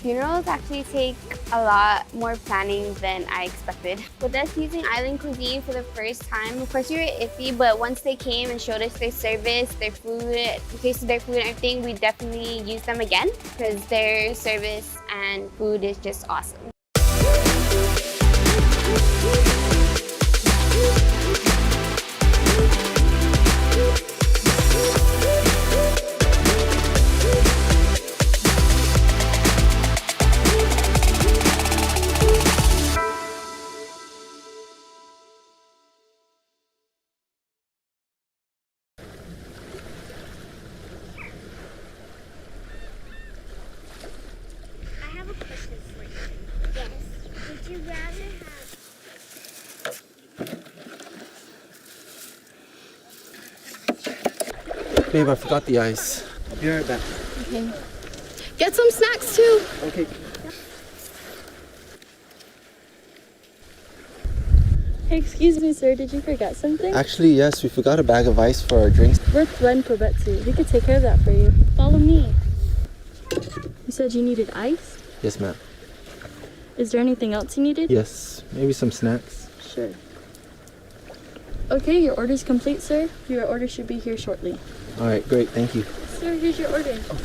Funerals actually take a lot more planning than I expected. With us using island cuisine for the first time, of course we were iffy, but once they came and showed us their service, their food, tasted their food and everything, we definitely use them again because their service and food is just awesome. Babe, I forgot the ice. Be right back. Okay. Get some snacks too. Okay. Hey, excuse me, sir. Did you forget something? Actually, yes, we forgot a bag of ice for our drinks. Worth one probetsu. We could take care of that for you. Follow me. You said you needed ice? Yes, ma'am. Is there anything else you needed? Yes, maybe some snacks. Sure. Okay, your order's complete, sir. Your order should be here shortly. All right, great, thank you. Sir, here's your order. All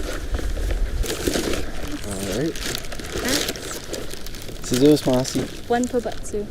right. Thanks. Suzushimasi. One probetsu.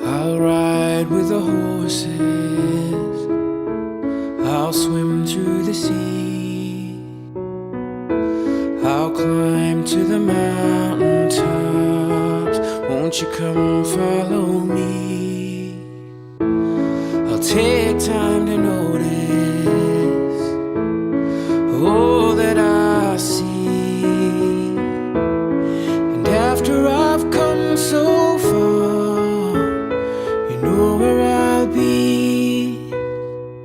I'll ride with the horses, I'll swim through the sea, I'll climb to the mountain tops. Won't you come follow me? I'll take time to notice all that I see, and after I've come so far, you know where I'll be.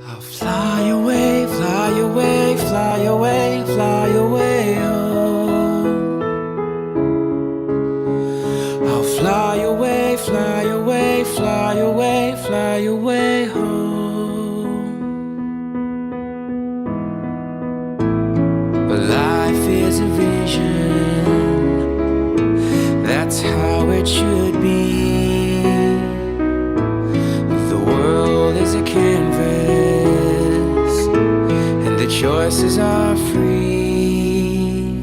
I'll fly away, fly away, fly away, fly away home. I'll fly away, fly away, fly away, fly away home. But life is a vision, that's how it should be. The world is a canvas, and the choices are free.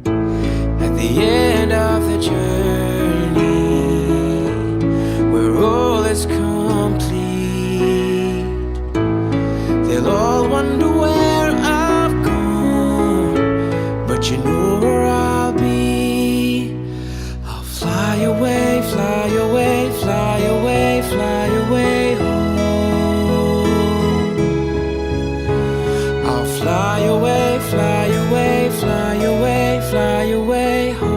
At the end of the journey, where all is complete, they'll all wonder where I've gone, but you know where I'll be. I'll fly away, fly away, fly away, fly away home. I'll fly away, fly away, fly away, fly away home.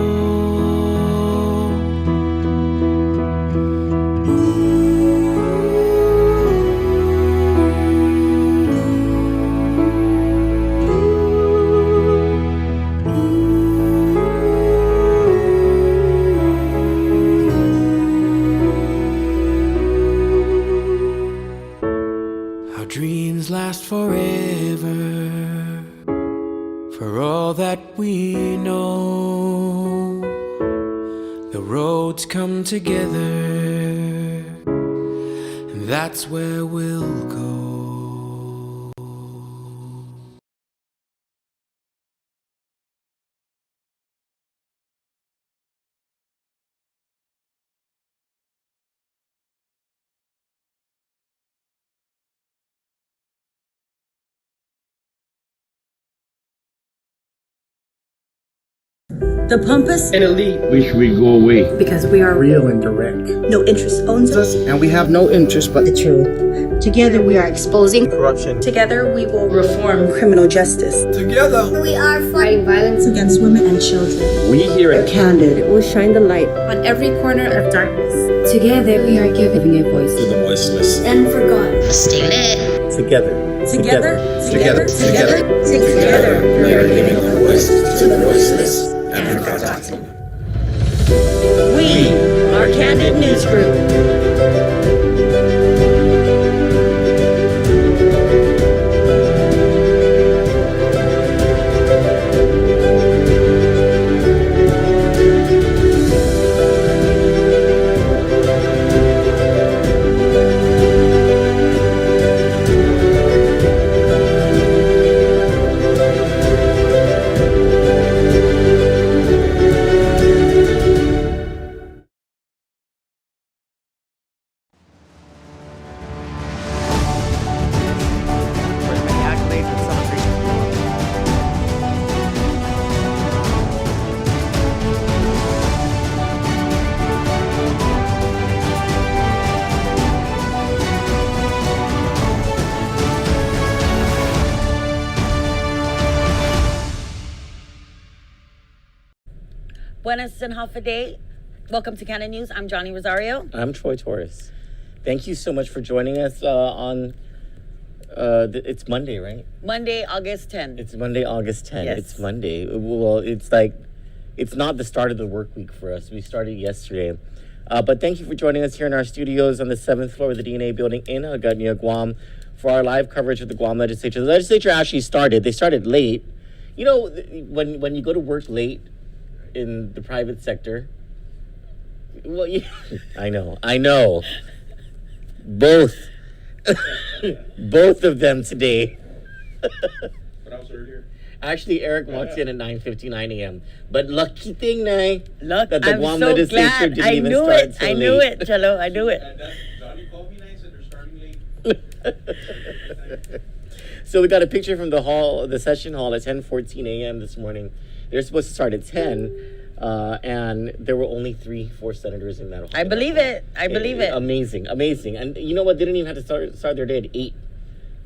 Our dreams last forever, for all that we know. The roads come together, and that's where we'll go. The pompous and elite wish we go away. because we are Real and direct. no interest owns us. And we have no interest but The truth. Together we are exposing corruption. Together we will reform criminal justice Together. We are fighting violence. against women and children. We here at Candid Will shine the light. on every corner of darkness. Together, we are giving a voice To the voiceless. and forgotten. Stay lit. Together. Together, Together. together, We are giving a voice to the voiceless and forgotten. we are Candid News Group. Buenas and half a day. Welcome to Candid News. I'm Johnny Rosario. I'm Troy Torres. Thank you so much for joining us on. It's Monday, right? Monday, August 10th. It's Monday, August 10th. Yes. It's Monday. Well, it's like, it's not the start of the work week for us. We started yesterday. But thank you for joining us here in our studios on the 7th floor of the DNA building in Hagåtña, Guam, for our live coverage of the Guam Legislature. The legislature actually started. They started late. You know, when you go to work late in the private sector, well, I know. Both of them today. But I was here. Actually, Eric walks in at 9:59 a.m. But lucky thing, Look, that the I'm Guam so Legislature glad. didn't I even knew start it. so I knew late. it, Chelo. I knew it. Johnny called me and I said they're starting late. So we got a picture from the session hall at 10:14 a.m. this morning. They're supposed to start at 10, and there were only 3-4 senators in that hall. I believe it. I believe it. Amazing. And you know what? They didn't even have to start their day at 8.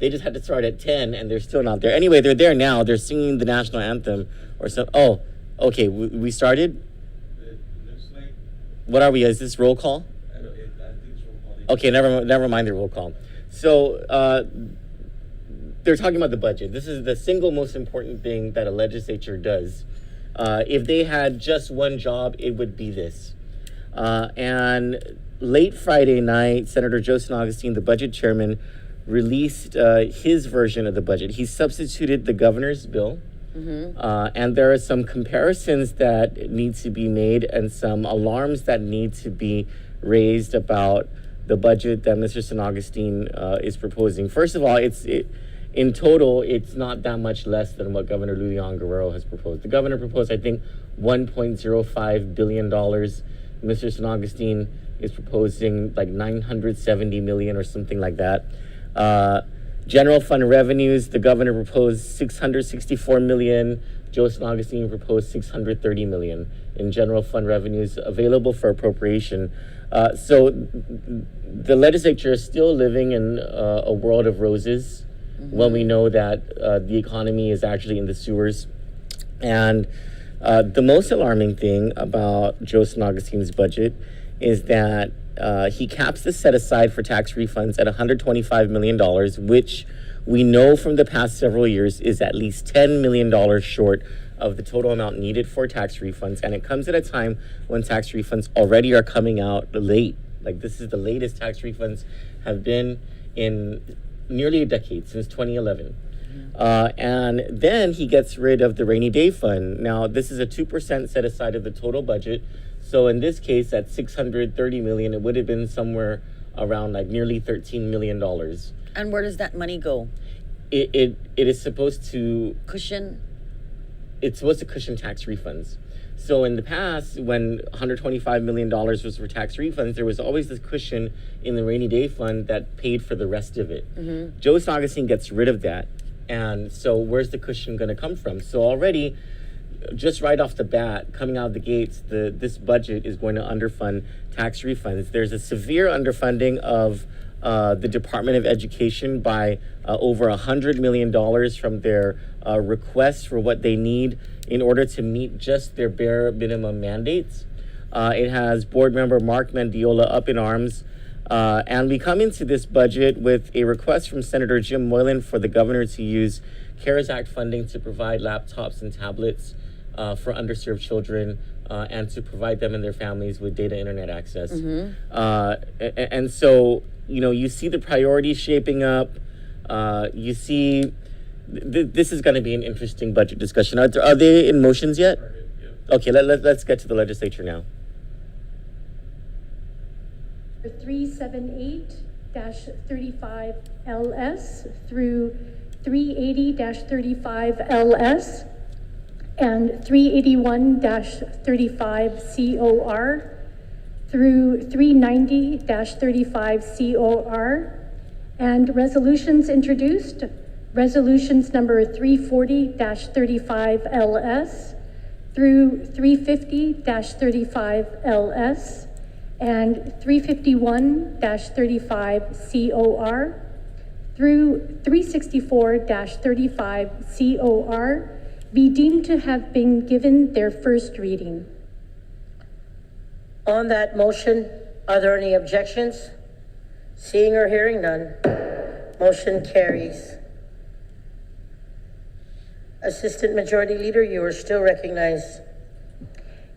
They just had to start at 10, and they're still not there. Anyway, they're there now. They're singing the national anthem or some. Oh, okay. We started. It looks like What are we? Is this roll call? I think it's roll call. Okay, never mind the roll call. So they're talking about the budget. This is the single most important thing that a legislature does. If they had just one job, it would be this. And late Friday night, Senator Joseph Augustine, the budget chairman, released his version of the budget. He substituted the governor's bill. And there are some comparisons that need to be made and some alarms that need to be raised about the budget that Mr. San Augustine is proposing. First of all, in total, it's not that much less than what Governor Lulian Guerrero has proposed. The governor proposed, I think, $1.05 billion. Mr. San Augustine is proposing like $970 million or something like that. General fund revenues, the governor proposed $664 million. Joe San Augustine proposed $630 million in general fund revenues available for appropriation. So the legislature is still living in a world of roses when we know that the economy is actually in the sewers. And the most alarming thing about Joe San Augustine's budget is that he caps the set aside for tax refunds at $125 million, which we know from the past several years is at least $10 million short of the total amount needed for tax refunds. And it comes at a time when tax refunds already are coming out late. Like, this is the latest tax refunds have been in nearly a decade, since 2011. And then he gets rid of the rainy day fund. Now, this is a 2% set aside of the total budget. So in this case, at $630 million, it would have been somewhere around like nearly $13 million. And where does that money go? It is supposed to Cushion? It's supposed to cushion tax refunds. So in the past, when $125 million was for tax refunds, there was always this cushion in the rainy day fund that paid for the rest of it. Joe San Augustine gets rid of that. And so where's the cushion going to come from? So already, just right off the bat, coming out of the gates, this budget is going to underfund tax refunds. There's a severe underfunding of the Department of Education by over $100 million from their requests for what they need in order to meet just their bare minimum mandates. It has board member Mark Mendiola up in arms. And we come into this budget with a request from Senator Jim Moylan for the governor to use CARES Act funding to provide laptops and tablets for underserved children and to provide them and their families with data internet access. And so, you know, you see the priorities shaping up. You see, this is going to be an interesting budget discussion. Are they in motions yet? Okay, let's get to the legislature now. 378-35LS through 380-35LS and 381-35COR through 390-35COR, and resolutions introduced, resolutions number 340-35LS through 350-35LS and 351-35COR through 364-35COR be deemed to have been given their first reading. On that motion, are there any objections? Seeing or hearing none, motion carries. Assistant Majority Leader, you are still recognized.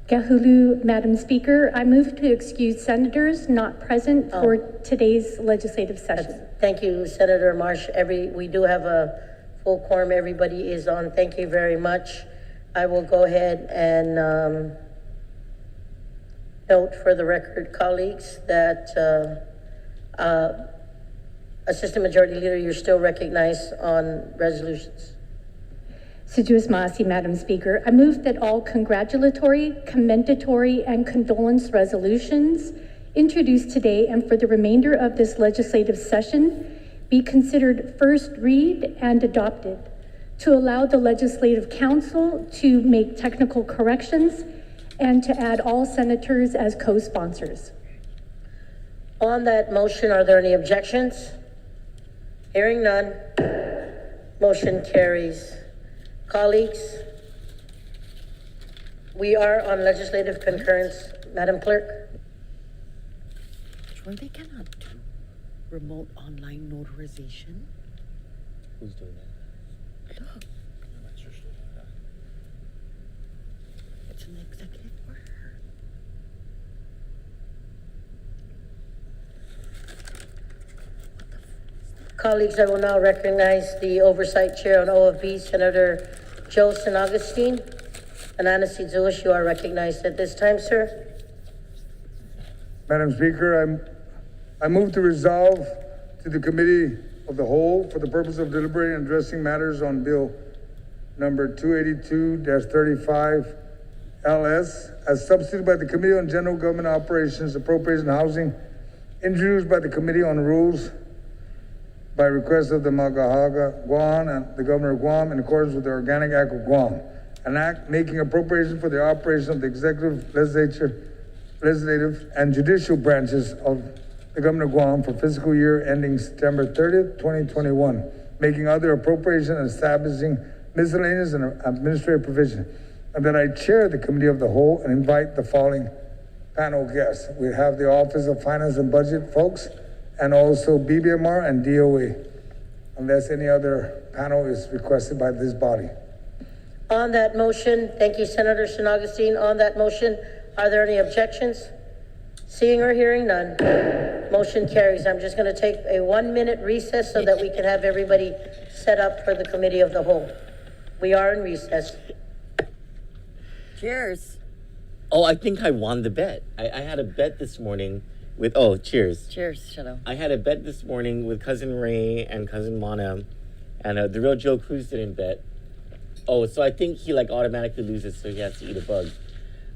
Kahulu, Madam Speaker, I move to excuse senators not present for today's legislative session. Thank you, Senator Marsh. We do have a full quorum. Everybody is on. Thank you very much. I will go ahead and note for the record, colleagues, that Assistant Majority Leader, you're still recognized on resolutions. Sijuous Maasi, Madam Speaker. I move that all congratulatory, commendatory, and condolence resolutions introduced today and for the remainder of this legislative session be considered first read and adopted to allow the Legislative Council to make technical corrections and to add all senators as co-sponsors. On that motion, are there any objections? Hearing none, motion carries. Colleagues, we are on legislative concurrence. Madam Clerk. They cannot do remote online notarization. Who's doing that? Look. It's an executive order. Colleagues, I will now recognize the Oversight Chair on OFB, Senator Joe San Agustin. Ananasi Zuish, you are recognized at this time, sir. Madam Speaker, I move to resolve to the Committee of the Whole for the purpose of deliberating and addressing matters on Bill number 282-35 LS as substituted by the Committee on General Government Operations, Appropriation and Housing, introduced by the Committee on Rules by request of the Magahaga Guam and the Governor of Guam in accordance with the Organic Act of Guam, an act making appropriation for the operation of the executive, legislative, and judicial branches of the Governor of Guam for fiscal year ending September 30th, 2021, making other appropriation and establishing miscellaneous and administrative provision, and that I chair the Committee of the Whole and invite the following panel guests. We have the Office of Finance and Budget folks, and also BBMR and DOA, unless any other panel is requested by this body. On that motion, thank you, Senator San Agustin. On that motion, are there any objections? Seeing or hearing none, motion carries. I'm just going to take a 1-minute recess so that we can have everybody set up for the Committee of the Whole. We are in recess. Cheers. Oh, I think I won the bet. I had a bet this morning with, cheers. Cheers, Shadow. I had a bet this morning with Cousin Ray and Cousin Mana, and the real Joe Cruz didn't bet. Oh, so I think he automatically loses, so he has to eat a bug.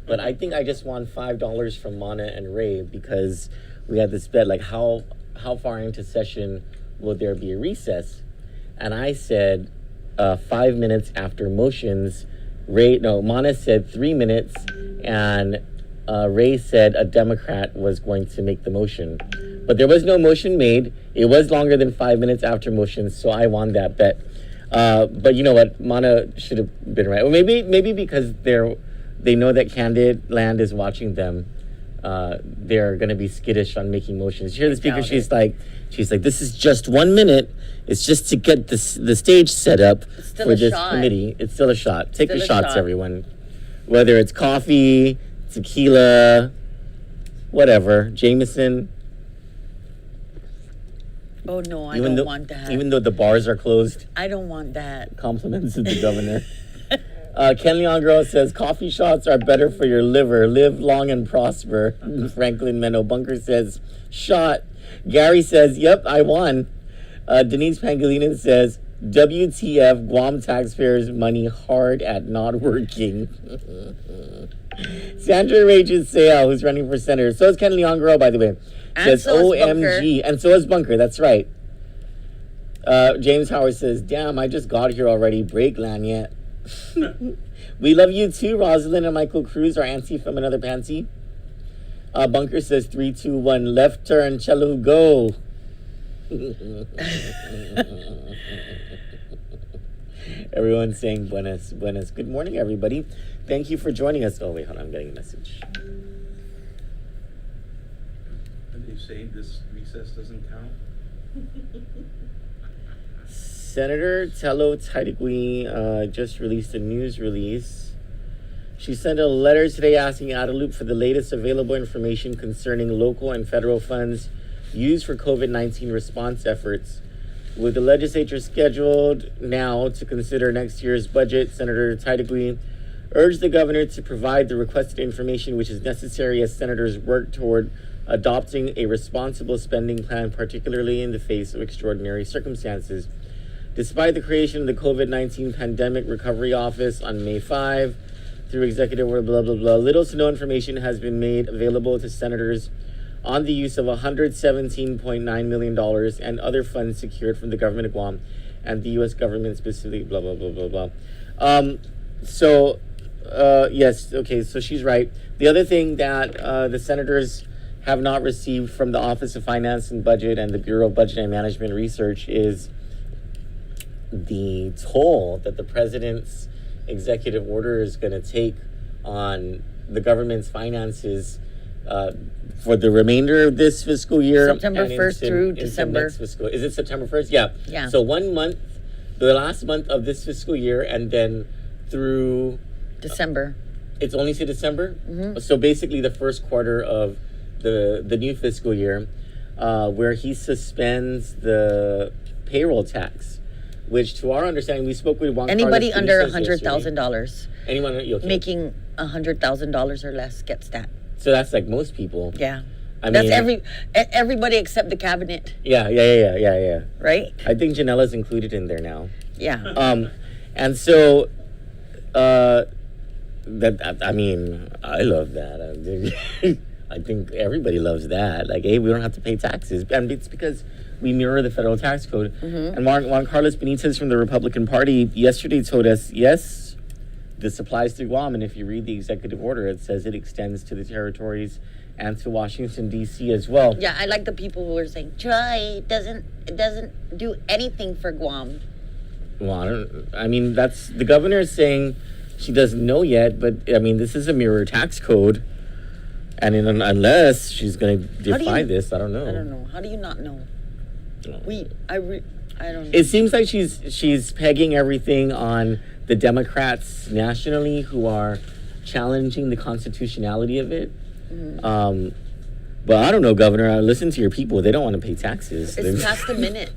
But I think I just won $5 from Mana and Ray because we had this bet, how far into session will there be a recess? And I said 5 minutes after motions Mana said 3 minutes, and Ray said a Democrat was going to make the motion. But there was no motion made. It was longer than 5 minutes after motion, so I won that bet. But you know what? Mana should have been right. Or maybe because they know that Kandit land is watching them. They're going to be skittish on making motions. You hear the speaker? She's like, this is just 1 minute. It's just to get the stage set up for this committee. It's still a shot. Take the shots, everyone. Whether it's coffee, tequila, whatever, Jameson. Oh no, I don't want that. Even though the bars are closed. I don't want that. Compliments to the governor. Ken Leon Girl says, coffee shots are better for your liver. Live long and prosper. Franklin Meno Bunker says, shot. Gary says, yep, I won. Denise Pangilinan says, WTF, Guam taxpayers' money hard at not working. Sandra Rages Seau, who's running for senator. So is Ken Leon Girl, by the way. Says, OMG. And so is Bunker, that's right. James Howard says, damn, I just got here already. Break land yet. We love you too, Rosalind and Michael Cruz, our auntie from another panty. Bunker says 3, 2, 1, left turn, cello, go. Everyone's saying buenas, buenas. Good morning, everybody. Thank you for joining us. Oh, wait, hold on, I'm getting a message. And they say this recess doesn't count? Senator Tello Taitigui just released a news release. She sent a letter today asking Adelup for the latest available information concerning local and federal funds used for COVID-19 response efforts. With the legislature scheduled now to consider next year's budget, Senator Taitigui urged the governor to provide the requested information which is necessary as senators work toward adopting a responsible spending plan, particularly in the face of extraordinary circumstances. Despite the creation of the COVID-19 Pandemic Recovery Office on May 5, through executive order, blah, blah, blah, little to no information has been made available to senators on the use of $117.9 million and other funds secured from the government of Guam and the U.S. government specifically, blah, blah, blah, blah, blah. Yes, okay, so she's right. The other thing that the senators have not received from the Office of Finance and Budget and the Bureau of Budget and Management Research is the toll that the president's executive order is going to take on the government's finances for the remainder of this fiscal year. September 1st through December. Next fiscal. Is it September 1st? Yeah. Yeah. So 1 month, the last month of this fiscal year, and then through December. It's only to December? Mm-hmm. So basically the first quarter of the new fiscal year, where he suspends the payroll tax, which to our understanding, we spoke with Juan Anybody Carlos under Benitez $100,000. Anyone okay? Making $100,000 or less gets that. So that's like most people. Yeah. I That's mean, everybody except the cabinet. Yeah. Right? I think Janella's included in there now. Yeah. And so, I mean, I love that. I think everybody loves that. Like, hey, we don't have to pay taxes. And it's because we mirror the federal tax code. Mm-hmm. And Juan Carlos Benitez from the Republican Party yesterday told us, yes, this applies to Guam. And if you read the executive order, it says it extends to the territories and to Washington, D.C. as well. Yeah, I like the people who are saying, Troy, it doesn't do anything for Guam. Well, I mean, that's the governor is saying she doesn't know yet, but I mean, this is a mirror tax code. And unless she's going to defy this, I don't know. I don't know. How do you not know? I don't know. It seems like she's pegging everything on the Democrats nationally who are challenging the constitutionality of it. Mm-hmm. But I don't know, Governor. Listen to your people. They don't want to pay taxes. It's past a minute.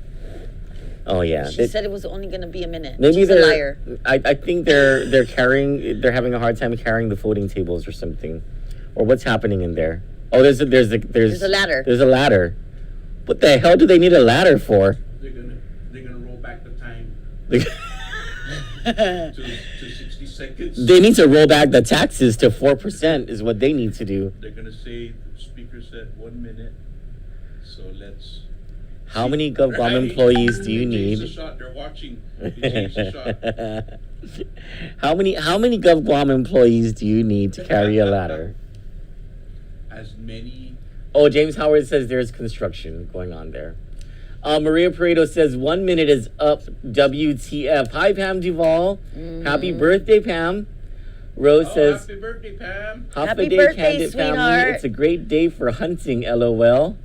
Oh yeah. She said it was only going to be a minute. Maybe She's a liar. I think they're having a hard time carrying the voting tables or something, or what's happening in there. Oh, there's a ladder. There's a ladder. What the hell do they need a ladder for? They're gonna roll back the time to 60 seconds. They need to roll back the taxes to 4% is what they need to do. They're gonna say the speaker said 1 minute, so let's How many GovGuam employees do you They changed the need? shot. They're watching. They changed the shot. How many GovGuam employees do you need to carry a ladder? As many. Oh, James Howard says there's construction going on there. Maria Pareto says 1 minute is up. WTF. Hi, Pam Duvall. Happy birthday, Pam. Rose says, Happy birthday, Pam. Happy Day, birthday, Candid sweetheart. family. It's a great day for hunting, LOL.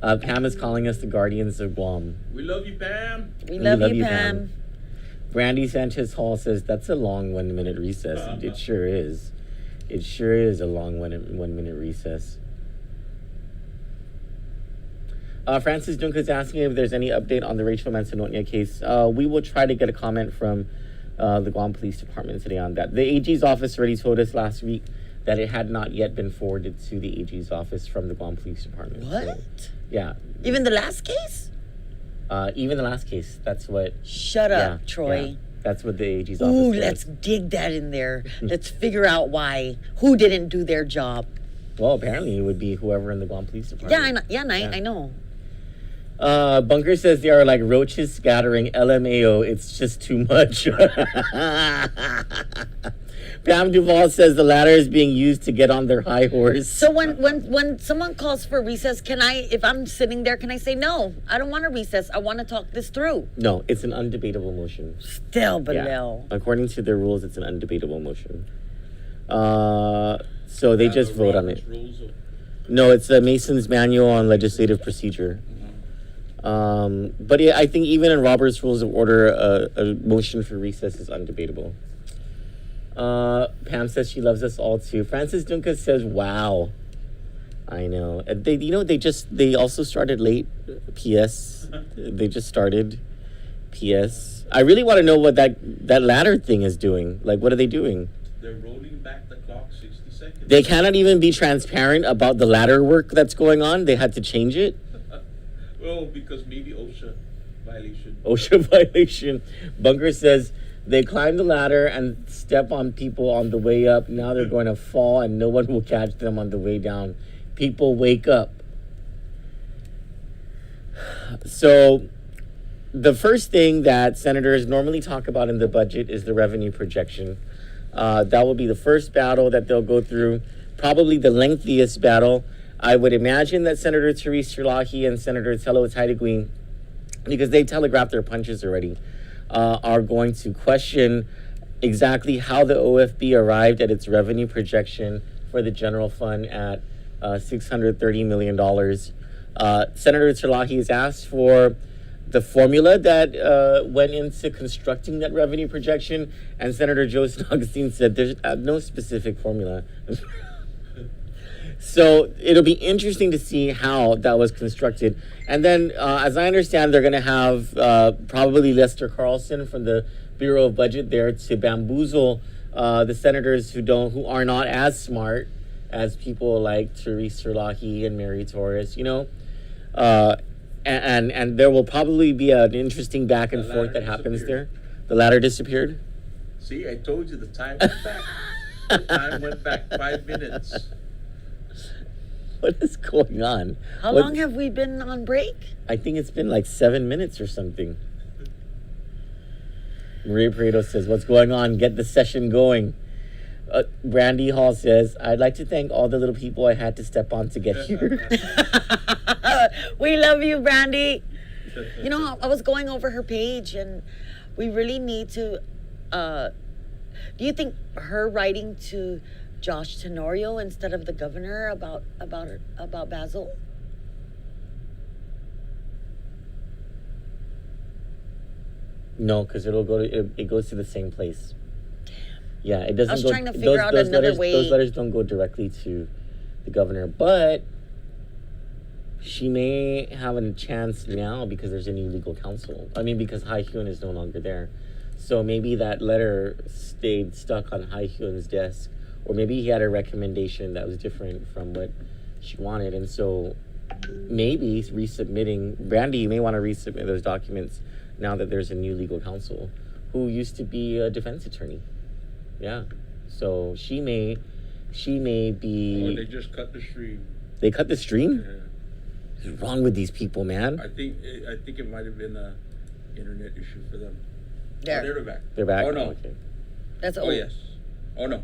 Pam is calling us the Guardians of Guam. We love you, Pam. We love you, Pam. Brandy Sanchez Hall says, that's a long 1 minute recess. It sure is. It sure is a long 1 minute recess. Francis Duncan is asking if there's any update on the Rachel Manzanonia case. We will try to get a comment from the Guam Police Department today on that. The AG's office already told us last week that it had not yet been forwarded to the AG's office from the Guam Police Department. What? So, yeah. Even the last case? Even the last case. That's what. Shut up, Troy. Yeah, that's what the AG's office Ooh, said. let's dig that in there. Let's figure out why. Who didn't do their job? Well, apparently it would be whoever in the Guam Police Department. Yeah, I know. Yeah, I know. Bunker says they are like roaches scattering. LMAO, it's just too much. Pam Duvall says the ladder is being used to get on their high horse. So when someone calls for recess, can I, if I'm sitting there, can I say, no, I don't want a recess. I want to talk this through? No, it's an undebatable motion. Still below. Yeah. According to their rules, it's an undebatable motion. So they just vote on it. No, it's the Mason's Manual on Legislative Procedure. But yeah, I think even in Robert's Rules of Order, a motion for recess is undebatable. Pam says she loves us all too. Francis Duncan says, "Wow, I know." They also started late. P.S. They just started. P.S. I really want to know what that ladder thing is doing. Like, what are they doing? They're rolling back the clock 60 seconds. They cannot even be transparent about the ladder work that's going on. They had to change it. Well, because maybe OSHA violation. OSHA violation. Bunker says they climb the ladder and step on people on the way up. Now they're going to fall and no one will catch them on the way down. People wake up. So the first thing that senators normally talk about in the budget is the revenue projection. That will be the first battle that they'll go through, probably the lengthiest battle. I would imagine that Senator Therese Sherlahi and Senator Tello Taitaguin, because they telegraphed their punches already, are going to question exactly how the OFB arrived at its revenue projection for the general fund at $630 million. Senator Sherlahi has asked for the formula that went into constructing that revenue projection, and Senator Joseph Augustine said there's no specific formula. So it'll be interesting to see how that was constructed. And then, as I understand, they're going to have probably Lester Carlson from the Bureau of Budget there to bamboozle the senators who are not as smart as people like Therese Sherlahi and Mary Torres, and there will probably be an interesting back and forth that happens there. The ladder disappeared? See, I told you the time went back. The time went back 5 minutes. What is going on? How long have we been on break? I think it's been like 7 minutes or something. Maria Pareto says, what's going on? Get the session going. Brandy Hall says, I'd like to thank all the little people I had to step on to get here. We love you, Brandy. I was going over her page and we really need to, do you think her writing to Josh Tenorio instead of the governor about Basil? No, because it goes to the same place. Yeah, it doesn't. I was trying to figure out another way. Those letters don't go directly to the governor, but she may have a chance now because there's a new legal counsel. I mean, because Hai Hyun is no longer there, so maybe that letter stayed stuck on Hai Hyun's desk. Or maybe he had a recommendation that was different from what she wanted. And so maybe resubmitting, Brandy, you may want to resubmit those documents now that there's a new legal counsel who used to be a defense attorney. Yeah. So she may be... Or they just cut the stream. They cut the stream? Yeah. What's wrong with these people, man? I think it might have been a internet issue for them. There. Oh, they're back. They're back? Oh, no. Okay. That's Oh, yes. Oh, no.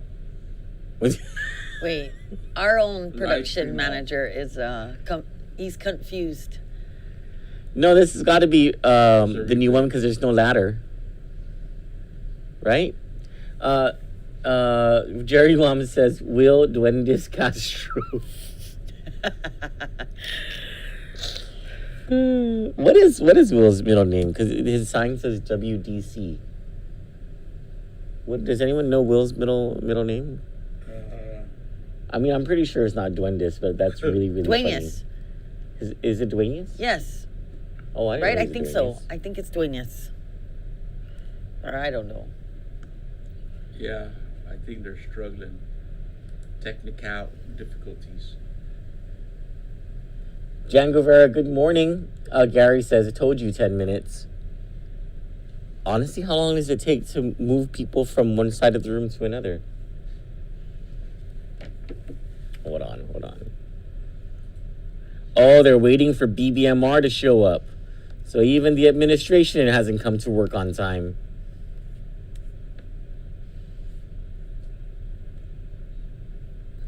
Wait, our own Live production stream manager is he's confused. No, this has got to be the new one because there's no ladder. Right? Jerry Guam says, Will Duendes Castro. What is Will's middle name? Because his sign says WDC. Does anyone know Will's middle name? I mean, I'm pretty sure it's not Duendes, but that's really, really Duenas. funny. Is it Duenas? Yes. Oh, I Right? I think so. I think it's Duenas. Or I don't know. Yeah, I think they're struggling. Technical difficulties. Jan Guevara, good morning. Gary says, I told you 10 minutes. Honestly, how long does it take to move people from one side of the room to another? Hold on. Oh, they're waiting for BBMR to show up. So even the administration hasn't come to work on time.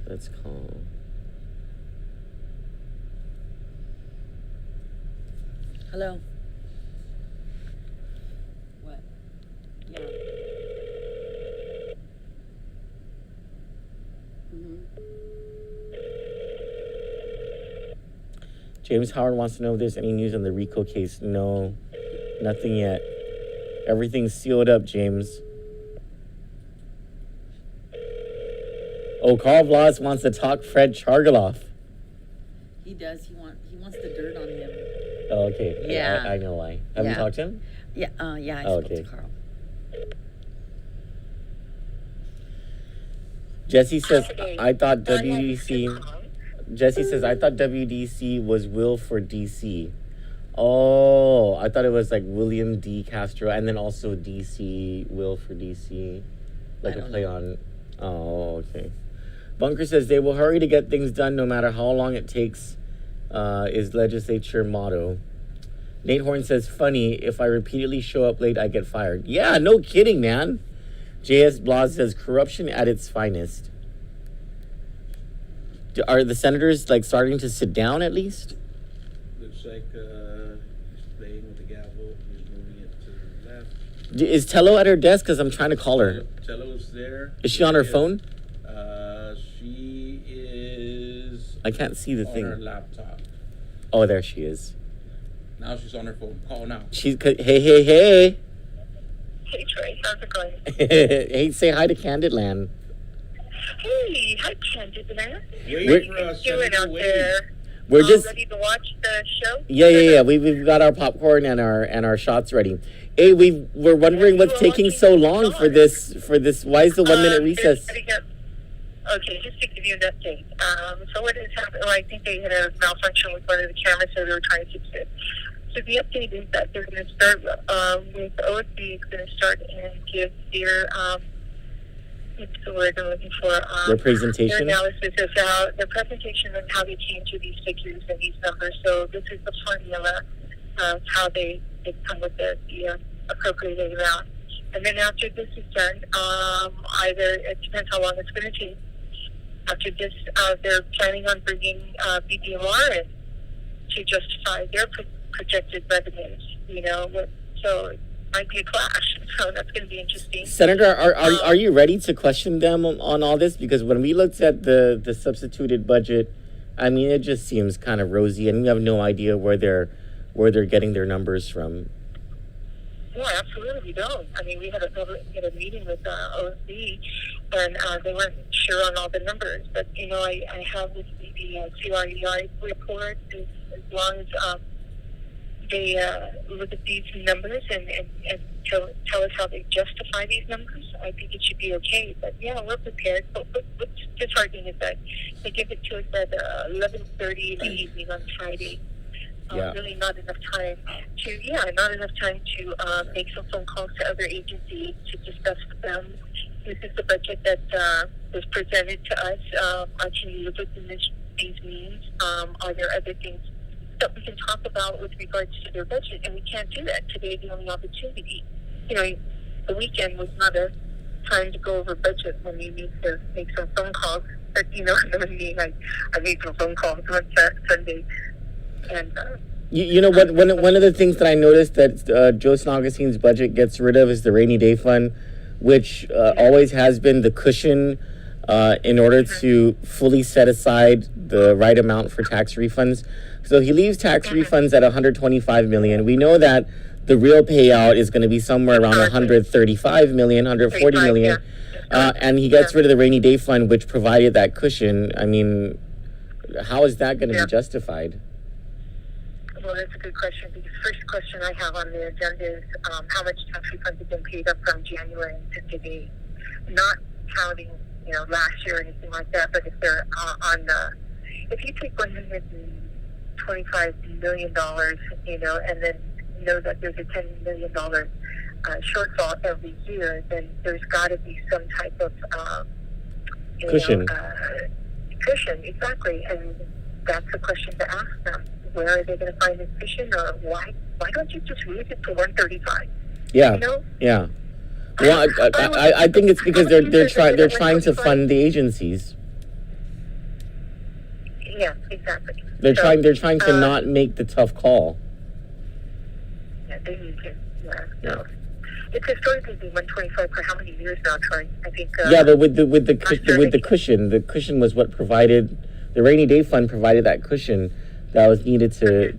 Let's call. Hello. What? Yeah. James Howard wants to know if there's any news on the RICO case. No, nothing yet. Everything's sealed up, James. Oh, Carl Blas wants to talk Fred Chargaloff. He does. He wants the dirt on him. Oh, okay. Yeah. I know why. Have you talked to him? Yeah. I Oh, spoke okay. to Carl. Jesse says, I thought WDC... Jesse says, I thought WDC was Will for DC. Oh, I thought it was like William D. Castro and then also DC, Will for DC. Like a play on... Oh, okay. Bunker says, they will hurry to get things done no matter how long it takes, is legislature motto. Nate Horn says, funny, if I repeatedly show up late, I get fired. Yeah, no kidding, man. J.S. Blas says, corruption at its finest. Are the senators like starting to sit down at least? Looks like he's playing with the gavel. He's moving it to the left. Is Tello at her desk? Because I'm trying to call her. Tello's there. Is she on her phone? She is. I can't see the on thing. her laptop. Oh, there she is. Now she's on her phone. Call now. Hey. Hey, Trey. How's it going? Hey, say hi to Candid Land. Hey, hi, Kandit, man. We're- Wait for us. Doing out there? We're just ready to watch the show? yeah. We've got our popcorn and our shots ready. Hey, we're wondering what's taking so long for this. Why is the 1 minute recess? Okay, just to give you an update. So what has happened? Well, I think they had a malfunction with one of the cameras, so they were trying to fix it. So the update is that they're going to start with OSB. Is going to start and give their what's the word I'm looking for? Their presentation? Their analysis of how their presentation of how they came to these figures and these numbers. So this is the formula of how they come with the appropriated amount. And then after this is done, either it depends how long it's going to take. After this, they're planning on bringing BBMR in to justify their projected revenues. So it might be a clash. So that's going to be interesting. Senator, are you ready to question them on all this? Because when we looked at the substituted budget, I mean, it just seems kind of rosy, and we have no idea where they're getting their numbers from. No, absolutely, we don't. I mean, we had a meeting with OSB, and they weren't sure on all the numbers. But I have with the CREI report as long as they look at these numbers and tell us how they justify these numbers. I think it should be okay. But yeah, we're prepared. But what's disheartening is that they give it to us at 11:30 in the evening on Friday. Really not enough time to make some phone calls to other agencies to discuss with them. This is the budget that was presented to us. Can you look within these means? Are there other things? that we can talk about with regards to their budget, and we can't do that today. The only opportunity, you know, the weekend was not a time to go over budget when you need to make some phone calls. But you know, I mean, I made some phone calls on Sunday, and. You know what? One of the things that I noticed that Joe San Augustine's budget gets rid of is the rainy day fund, which always has been the cushion in order to fully set aside the right amount for tax refunds. So he leaves tax refunds at 125 million. We know that the real payout is going to be somewhere around 135 million, 140 million, and he gets rid of the rainy day fund, which provided that cushion. I mean, how is that going to be justified? Well, that's a good question. The first question I have on the agenda is how much tax refunds have been paid up from January to today, not counting, you know, last year or anything like that. But if they're on the, if you take $125 million, you know, and then know that there's a $10 million shortfall every year, then there's got to be some type of cushion. Cushion, exactly, and that's a question to ask them. Where are they going to find this cushion, or why don't you just raise it to 135? Yeah, you know? Yeah. Well, I think it's because they're trying to fund the agencies. Yeah, exactly. They're trying to not make the tough call. Yeah, they need to. Yeah. It's historically been 125 for how many years now, Troy? I think. But with the cushion was what provided the rainy day fund provided that cushion that was needed to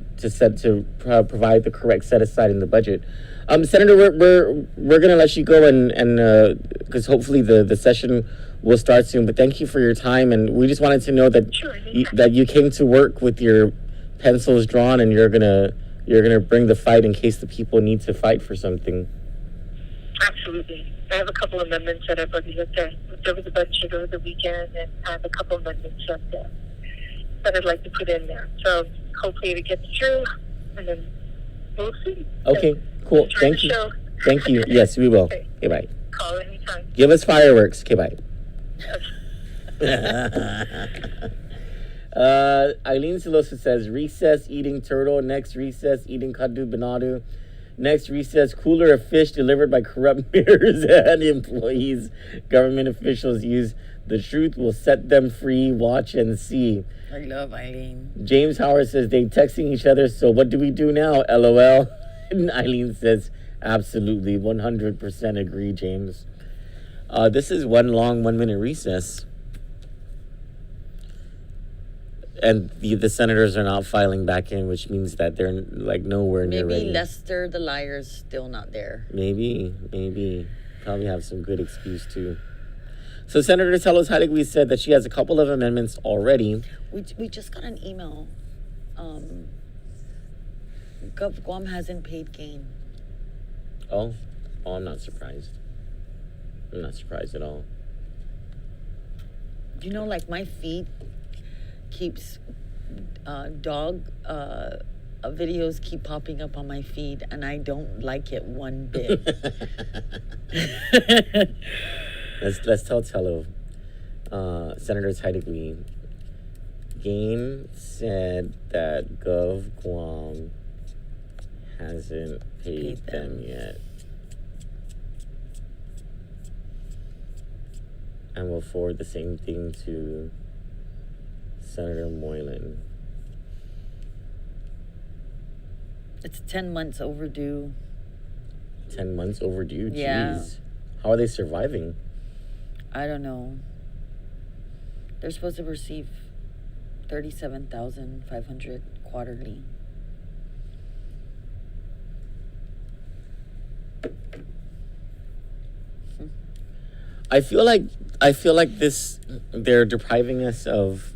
provide the correct set aside in the budget. Senator, we're gonna let you go and because hopefully the session will start soon. But thank you for your time, and we just wanted to know that that you came to work with your pencils drawn, and you're gonna bring the fight in case the people need to fight for something. Absolutely. I have a couple amendments that I've already looked over the budget over the weekend, and I have a couple amendments that I'd like to put in there. So hopefully it gets through, and then we'll see. Okay, cool. Thank you. Show. Thank you. Yes, we will. Okay, bye. Call anytime. Give us fireworks. Okay, bye. Eileen Silosa says, recess eating turtle, next recess eating kadu banadu, next recess cooler of fish delivered by corrupt mayors and employees. Government officials use the truth will set them free, watch and see. I love Eileen. James Howard says they texting each other, so what do we do now? LOL. And Eileen says, absolutely, 100% agree, James. This is one long 1 minute recess. And the senators are not filing back in, which means that they're like nowhere near ready. Maybe Lester the liar's still not there. Maybe. Probably have some good excuse too. So Senator Telos Heiligwe said that she has a couple of amendments already. We just got an email. Guam hasn't paid gain. Oh, I'm not surprised. I'm not surprised at all. You know, like my feed keeps dog videos keep popping up on my feed, and I don't like it one bit. Let's tell Tello. Senator Heiligwe. Gain said that Gov Guam hasn't paid them yet. And we'll forward the same thing to Senator Moylan. It's 10 months overdue. 10 months overdue? Yeah. Jeez. How are they surviving? I don't know. They're supposed to receive $37,500 quarterly. I feel like this they're depriving us of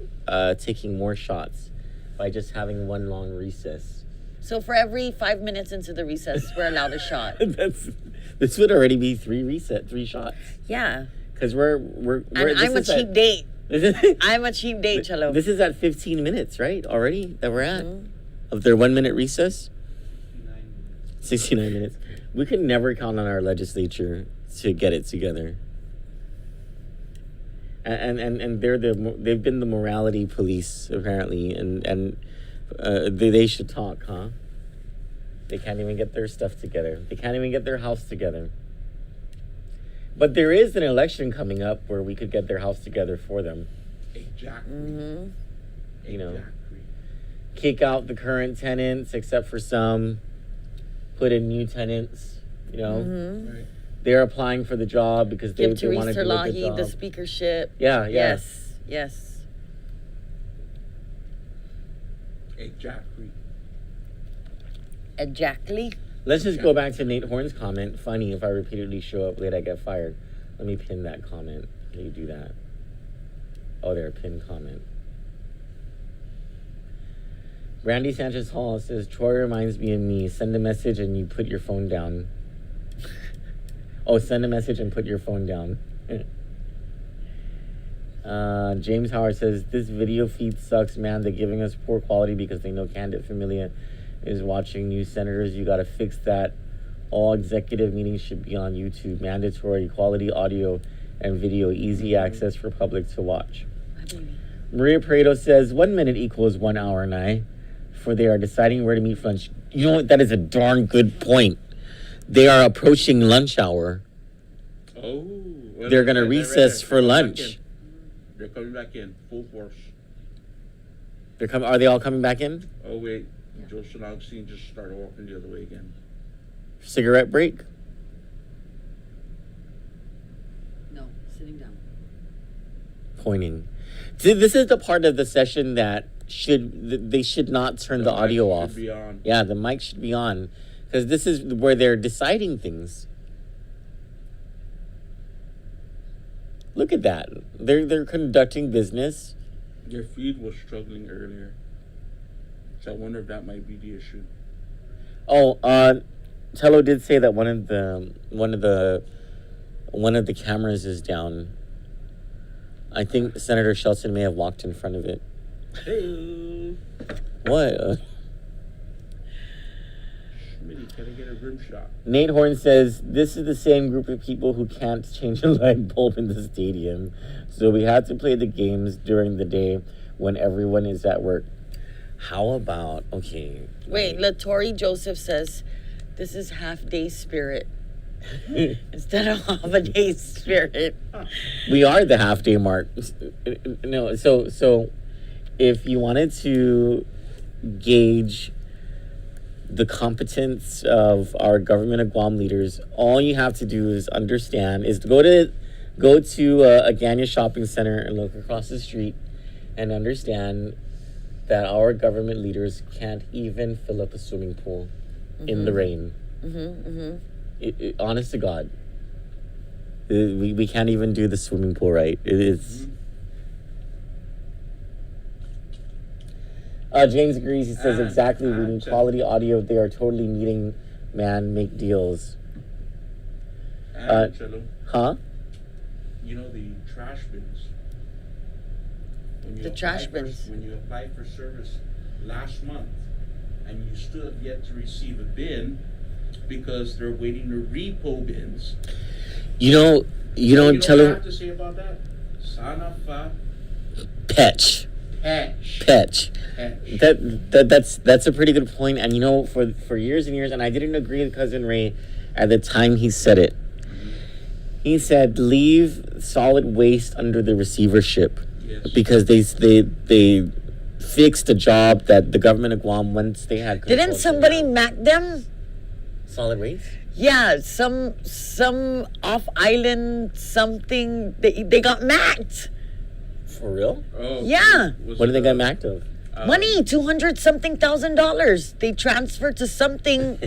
taking more shots by just having one long recess. So for every 5 minutes into the recess, we're allowed a shot. This would already be three shots. Yeah. Because we're and I'm a cheap date. I'm a cheap date, Chalo. This is at 15 minutes, right? Already that we're at of their 1 minute recess. 69 minutes. We could never count on our legislature to get it together. And they've been the morality police apparently, and They should talk, huh? They can't even get their stuff together. They can't even get their house together. But there is an election coming up where we could get their house together for them. Exactly. You know, kick out the current tenants, except for some. Put in new tenants. You know, Right. they're applying for the job because they want to do a good job. the speakership. Yeah. Yes. Exactly. Let's just go back to Nate Horn's comment. Funny, if I repeatedly show up late, I get fired. Let me pin that comment. How do you do that? Oh, there, pin comment. Randy Sanchez Hall says, Troy reminds me of me. Send a message and you put your phone down. Oh, send a message and put your phone down. James Howard says, this video feed sucks, man. They're giving us poor quality because they know Kandit Familia is watching new senators. You got to fix that. All executive meetings should be on YouTube. Mandatory quality audio and video, easy access for public to watch. Maria Pareto says 1 minute equals 1 hour, Nye, for they are deciding where to meet for lunch. You know what? That is a darn good point. They are approaching lunch hour. Oh. Well, They're going to recess for lunch. They're coming back in full force. Are they all coming back in? Oh wait, Joe Augustine just started walking the other way again. Cigarette break? No, sitting down. Pointing. See, this is the part of the session that they should not turn the audio off. Should be on. Yeah, the mic should be on, because this is where they're deciding things. Look at that. They're conducting business. Their feed was struggling earlier, so I wonder if that might be the issue. Oh, Tello did say that one of the cameras is down. I think Senator Shelton may have walked in front of it. Hey. What? Schmitty, can I get a rim shot? Nate Horn says, this is the same group of people who can't change a light bulb in the stadium. So we had to play the games during the day when everyone is at work. How about, okay. Wait, Latori Joseph says, this is half-day spirit instead of half-a-day spirit. We are the half-day mark. No, so if you wanted to gauge the competence of our government of Guam leaders, all you have to do is go to a Ganya shopping center and look across the street and understand that our government leaders can't even fill up a swimming pool in the rain. Honest to God, we can't even do the swimming pool right. It's. James agrees. He says exactly. We need quality audio. They are totally needing make deals. Huh? You know the trash bins. When you applied for service last month, and you still have yet to receive a bin because they're waiting to repo bins. You know, what I have to say about that? Sana fa Petch. That's a pretty good point. And for years and years, and I didn't agree with Cousin Ray at the time he said it. He said leave solid waste under the receivership, because they fixed a job that the government of Guam, once they had control. Didn't somebody mac them? Solid waste? Yeah, some off island something. They got macked. For real? Oh, yeah. What did they get macked of? Money, $200,000. They transferred to something,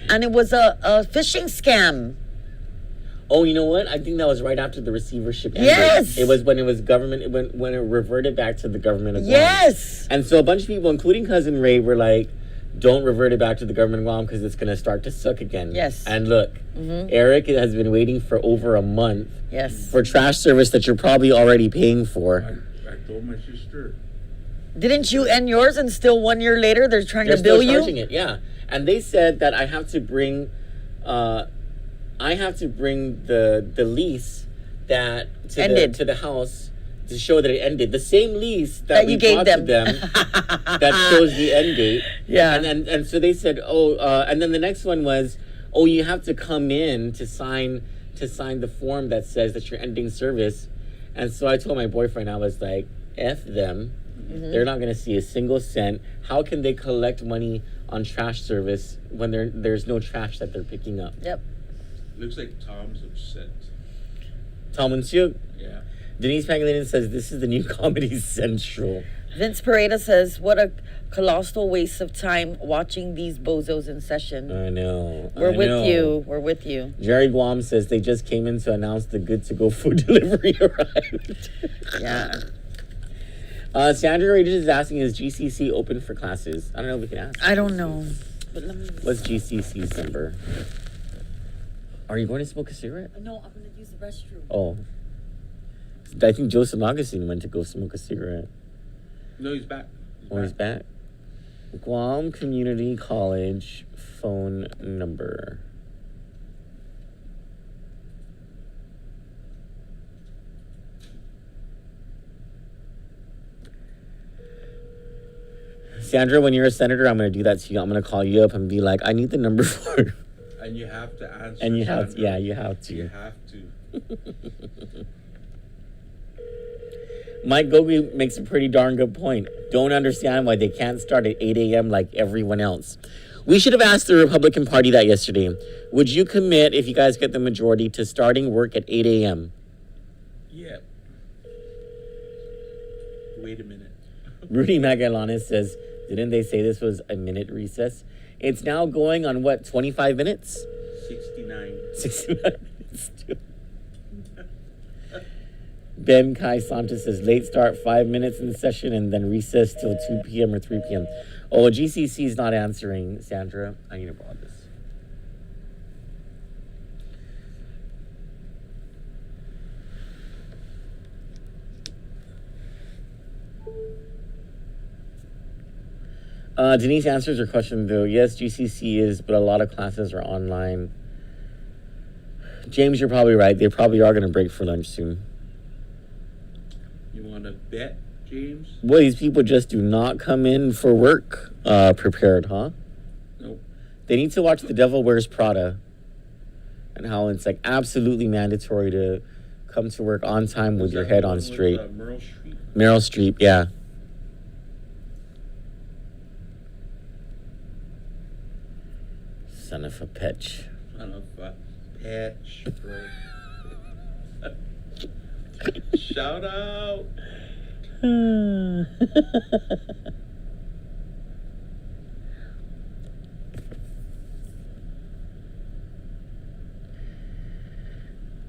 and it was a phishing scam. Oh, you know what? I think that was right after the receivership ended. Yes. It was when it was government, when it reverted back to the government of Guam. Yes. And so a bunch of people, including Cousin Ray, were like, don't revert it back to the government of Guam because it's going to start to suck again. Yes. And look, Eric has been waiting for over a month for trash service that you're probably already paying for. I told my sister. Didn't you end yours, and still 1 year later they're trying to bill you? They're still charging it, yeah. And they said that I have to bring the lease that to the house to show that it ended. The same lease that we you gave brought them. to them that shows the end date. Yeah. And so they said, and then the next one was, you have to come in to sign the form that says that you're ending service. And so I told my boyfriend, I was like, F them. Mm-hmm. They're not going to see a single cent. How can they collect money on trash service when there's no trash that they're picking up? Yep. Looks like Tom's upset. Tom and Suk? Yeah. Denise Pangilinan says, this is the new Comedy Central. Vince Pareda says, what a colossal waste of time watching these bozos in session. I know. We're with you. Jerry Guam says they just came in to announce the good to go food delivery arrived. Yeah. Sandra Regis is asking, is GCC open for classes? I don't know if we can ask. I don't know. But let me... What's GCC's number? Are you going to smoke a cigarette? No, I'm going to use the restroom. Oh. I think Joseph Augustine went to go smoke a cigarette. No, he's back. He's back. Guam Community College phone number. Sandra, when you're a senator, I'm going to do that to you. I'm going to call you up and be like, I need the number for... And you have to answer. And you have Sandra. to, yeah, you have to. You have to. Mike Gogi makes a pretty darn good point. Don't understand why they can't start at 8 a.m. like everyone else. We should have asked the Republican Party that yesterday. Would you commit, if you guys get the majority, to starting work at 8 a.m.? Yeah. Wait a minute. Rudy Magallanes says, didn't they say this was a minute recess? It's now going on, 25 minutes? 69. 69 minutes, too. Ben Kai Santos says, late start, 5 minutes in the session, and then recess till 2 p.m. or 3 p.m. Oh, GCC is not answering, Sandra. I need to borrow this. Denise answers her question, though. Yes, GCC is, but a lot of classes are online. James, you're probably right. They probably are going to break for lunch soon. You want to bet, James? Boy, these people just do not come in for work prepared, huh? Nope. They need to watch The Devil Wears Prada and how it's like absolutely mandatory to come to work on time with your head on straight. Meryl Streep? Meryl Streep, yeah. Son of a pitch. Son of a pitch, bro. Shout out.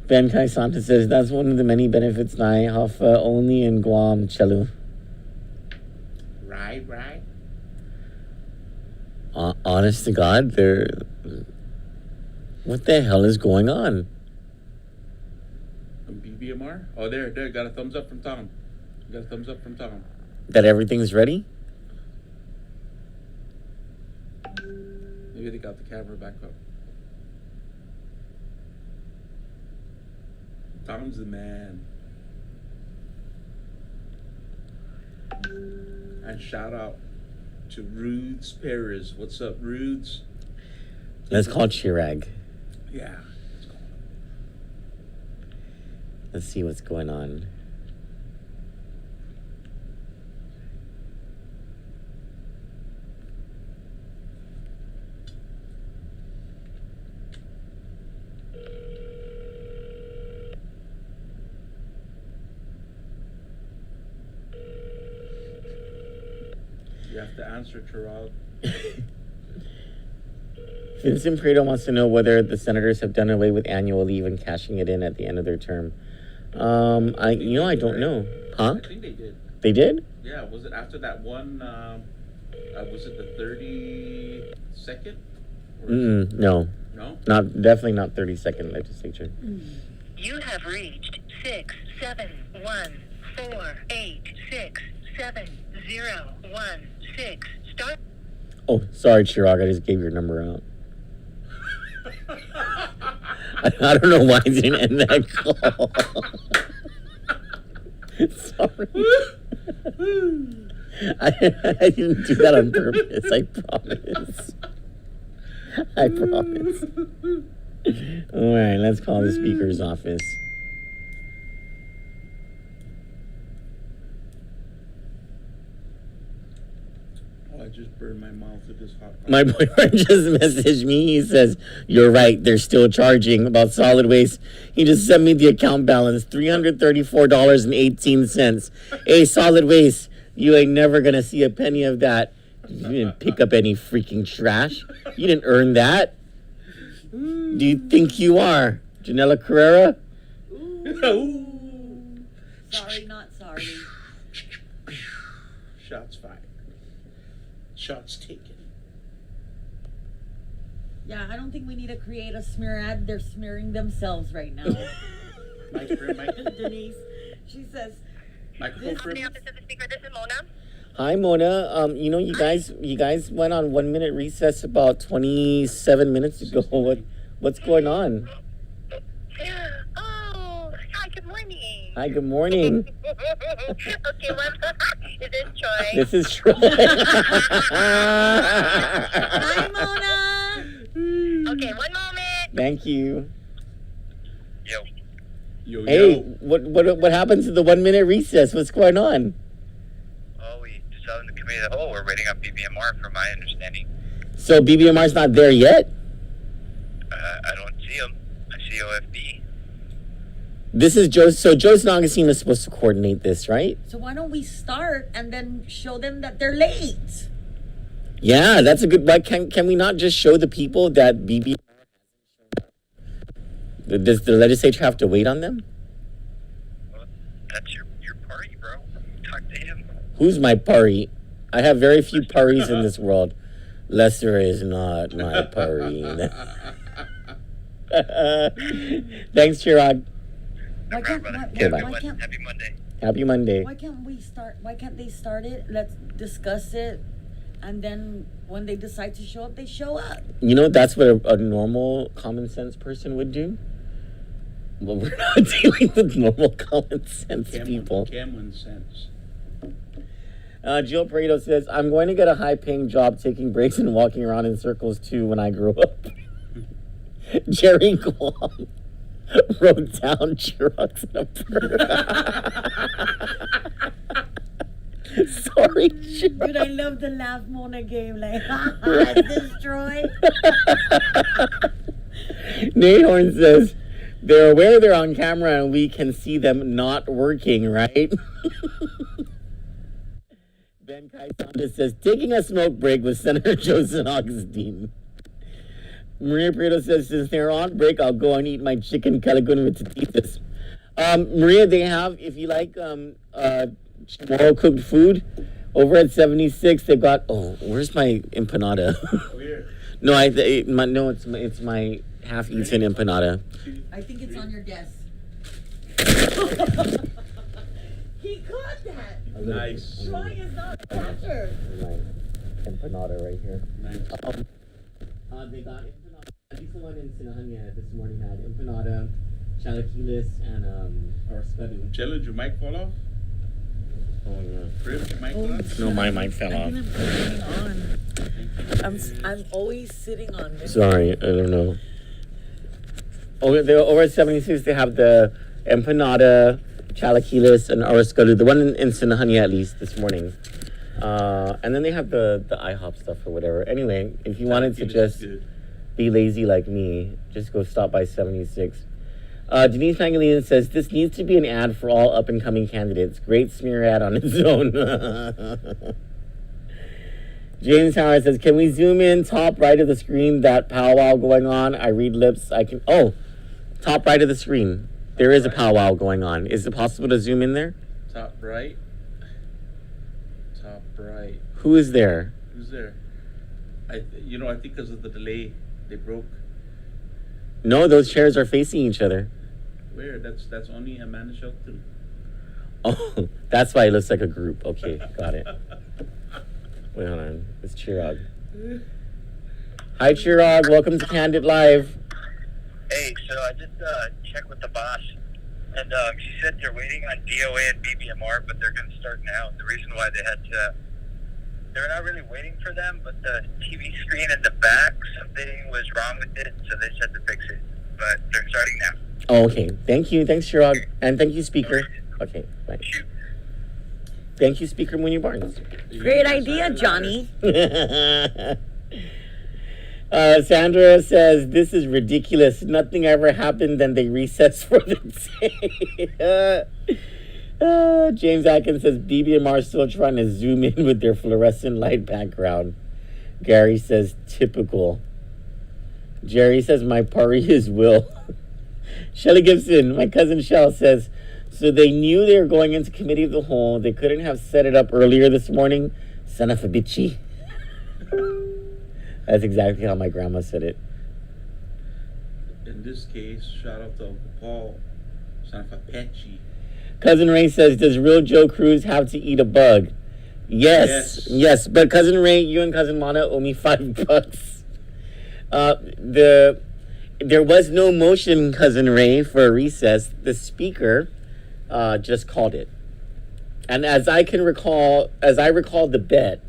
Ben Kai Santa says that's one of the many benefits I have only in Guam, Chelu. Right. Honest to God, what the hell is going on? BBMR? Oh, there. Got a thumbs up from Tom. That everything's ready? Maybe they got the camera back up. Tom's the man. And shout out to Rudes Perez. What's up, Rudes? Let's call Chirag. Yeah. Let's see what's going on. You have to answer, Chirag. Vincent Prado wants to know whether the senators have done away with annual leave and cashing it in at the end of their term. I don't know. Huh? I think they did. They did? Yeah, was it after that one, was it the 32nd? No. No? Definitely not 32nd legislature. You have reached 6711486670016. Start. Oh, sorry, Chirag. I just gave your number out. I don't know why I didn't end that call. Sorry. I didn't do that on purpose. I promise. I promise. All right, let's call the speaker's office. Oh, I just burned my mouth with this hot pot. My boyfriend just messaged me. He says, "You're right. They're still charging about solid waste." He just sent me the account balance, $334.18. Hey, solid waste, you ain't never gonna see a penny of that. You didn't pick up any freaking trash. You didn't earn that. Do you think you are, Janela Carrera? Sorry, not sorry. Shots fired. Shots taken. Yeah, I don't think we need to create a smear ad. They're smearing themselves right now. Denise, she says. Microphone for Office of the Speaker, this is Mona. Hi, Mona. You know, you guys went on 1 minute recess about 27 minutes ago. What's going on? Oh, hi, good morning. Hi, good morning. Okay, is this Troy? This is Troy. Hi, Mona. Okay, one moment. Thank you. Yo, Hey, what happened to the 1 minute recess? What's going on? Oh, we decided in the committee of the whole, we're waiting on BBMR from my understanding. So BBMR's not there yet? I don't see him. I see OFD. This is Joe. So Joe Augustine is supposed to coordinate this, right? So why don't we start and then show them that they're late? Yeah, that's a good. Why can we not just show the people that BBMR does the legislature have to wait on them? Well, that's your party, bro. Talk to him. Who's my party? I have very few parties in this world. Lester is not my party. Thanks, Chirag. Happy Monday. Happy Monday. Why can't we start? Why can't they start it? Let's discuss it, and then when they decide to show up, they show up. You know, that's what a normal common sense person would do. Well, we're not dealing with normal common sense people. Cameron sense. Jill Pareto says, "I'm going to get a high-paying job taking breaks and walking around in circles too when I grow up." Jerry Guam wrote down Xerox number. Sorry, Xerox. Dude, I love the laugh Mona game. Like, is this Troy? Nate Horn says, "They're aware they're on camera and we can see them not working, right?" Ben Kaisanda says, "Taking a smoke break with Senator Joseph Augustine." Maria Prieto says, "Since they're on break, I'll go and eat my chicken calagun with taquitos." Maria, they have, if you like tomorrow cooked food, over at 76, they've got, where's my empanada? No, it's my half-eaten empanada. I think it's on your desk. He caught that. Nice. Troy is not a catcher. My empanada right here. Nice. They got empanada. At least the one in Sinahanya this morning had empanada, chilaquiles, and orscadu. Jello, did your mic fall off? Oh yeah. Chris, your mic fall off? No, my mic fell off. I'm always sitting on this. Sorry, I don't know. Over at 76, they have the empanada, chilaquiles, and orscadu. The one in Sinahanya at least this morning. And then they have the IHOP stuff or whatever. Anyway, if you wanted to just be lazy like me, just go stop by 76. Denise Pangolinan says, "This needs to be an ad for all up-and-coming candidates. Great smear ad on its own." James Howard says, "Can we zoom in top right of the screen, that powwow going on? I read lips. I can..." Oh, top right of the screen. There is a powwow going on. Is it possible to zoom in there? Top right. Top right. Who is there? Who's there? I think because of the delay, they broke. No, those chairs are facing each other. Where? That's only Amanda Shelton. Oh, that's why it looks like a group. Okay, got it. Wait, hold on. It's Chirag. Hi, Chirag. Welcome to Kandit Live. Hey, so I just checked with the boss, And she said they're waiting on DOA and BBMR, but they're going to start now. The reason why they're not really waiting for them, but the TV screen in the back, something was wrong with it, so they said to fix it. But they're starting now. Oh, okay. Thank you. Thanks, Chirag. And thank you, Speaker. Okay, bye. Thank you, Speaker Mooney Barnes. Great idea, Johnny. Sandra says, this is ridiculous. Nothing ever happened, then they recess for the day. James Atkins says, BBMR still trying to zoom in with their fluorescent light background. Gary says, typical. Jerry says, my party is Will. Shelley Gibson, my cousin Shell, says, so they knew they were going into committee of the whole. They couldn't have set it up earlier this morning. Son of a bitchy. That's exactly how my grandma said it. In this case, shout out to Uncle Paul, son of a petchy. Cousin Ray says, does real Joe Cruz have to eat a bug? Yes. But Cousin Ray, you and Cousin Mana owe me $5. There was no motion, Cousin Ray, for a recess. The speaker just called it. And as I recall the bet,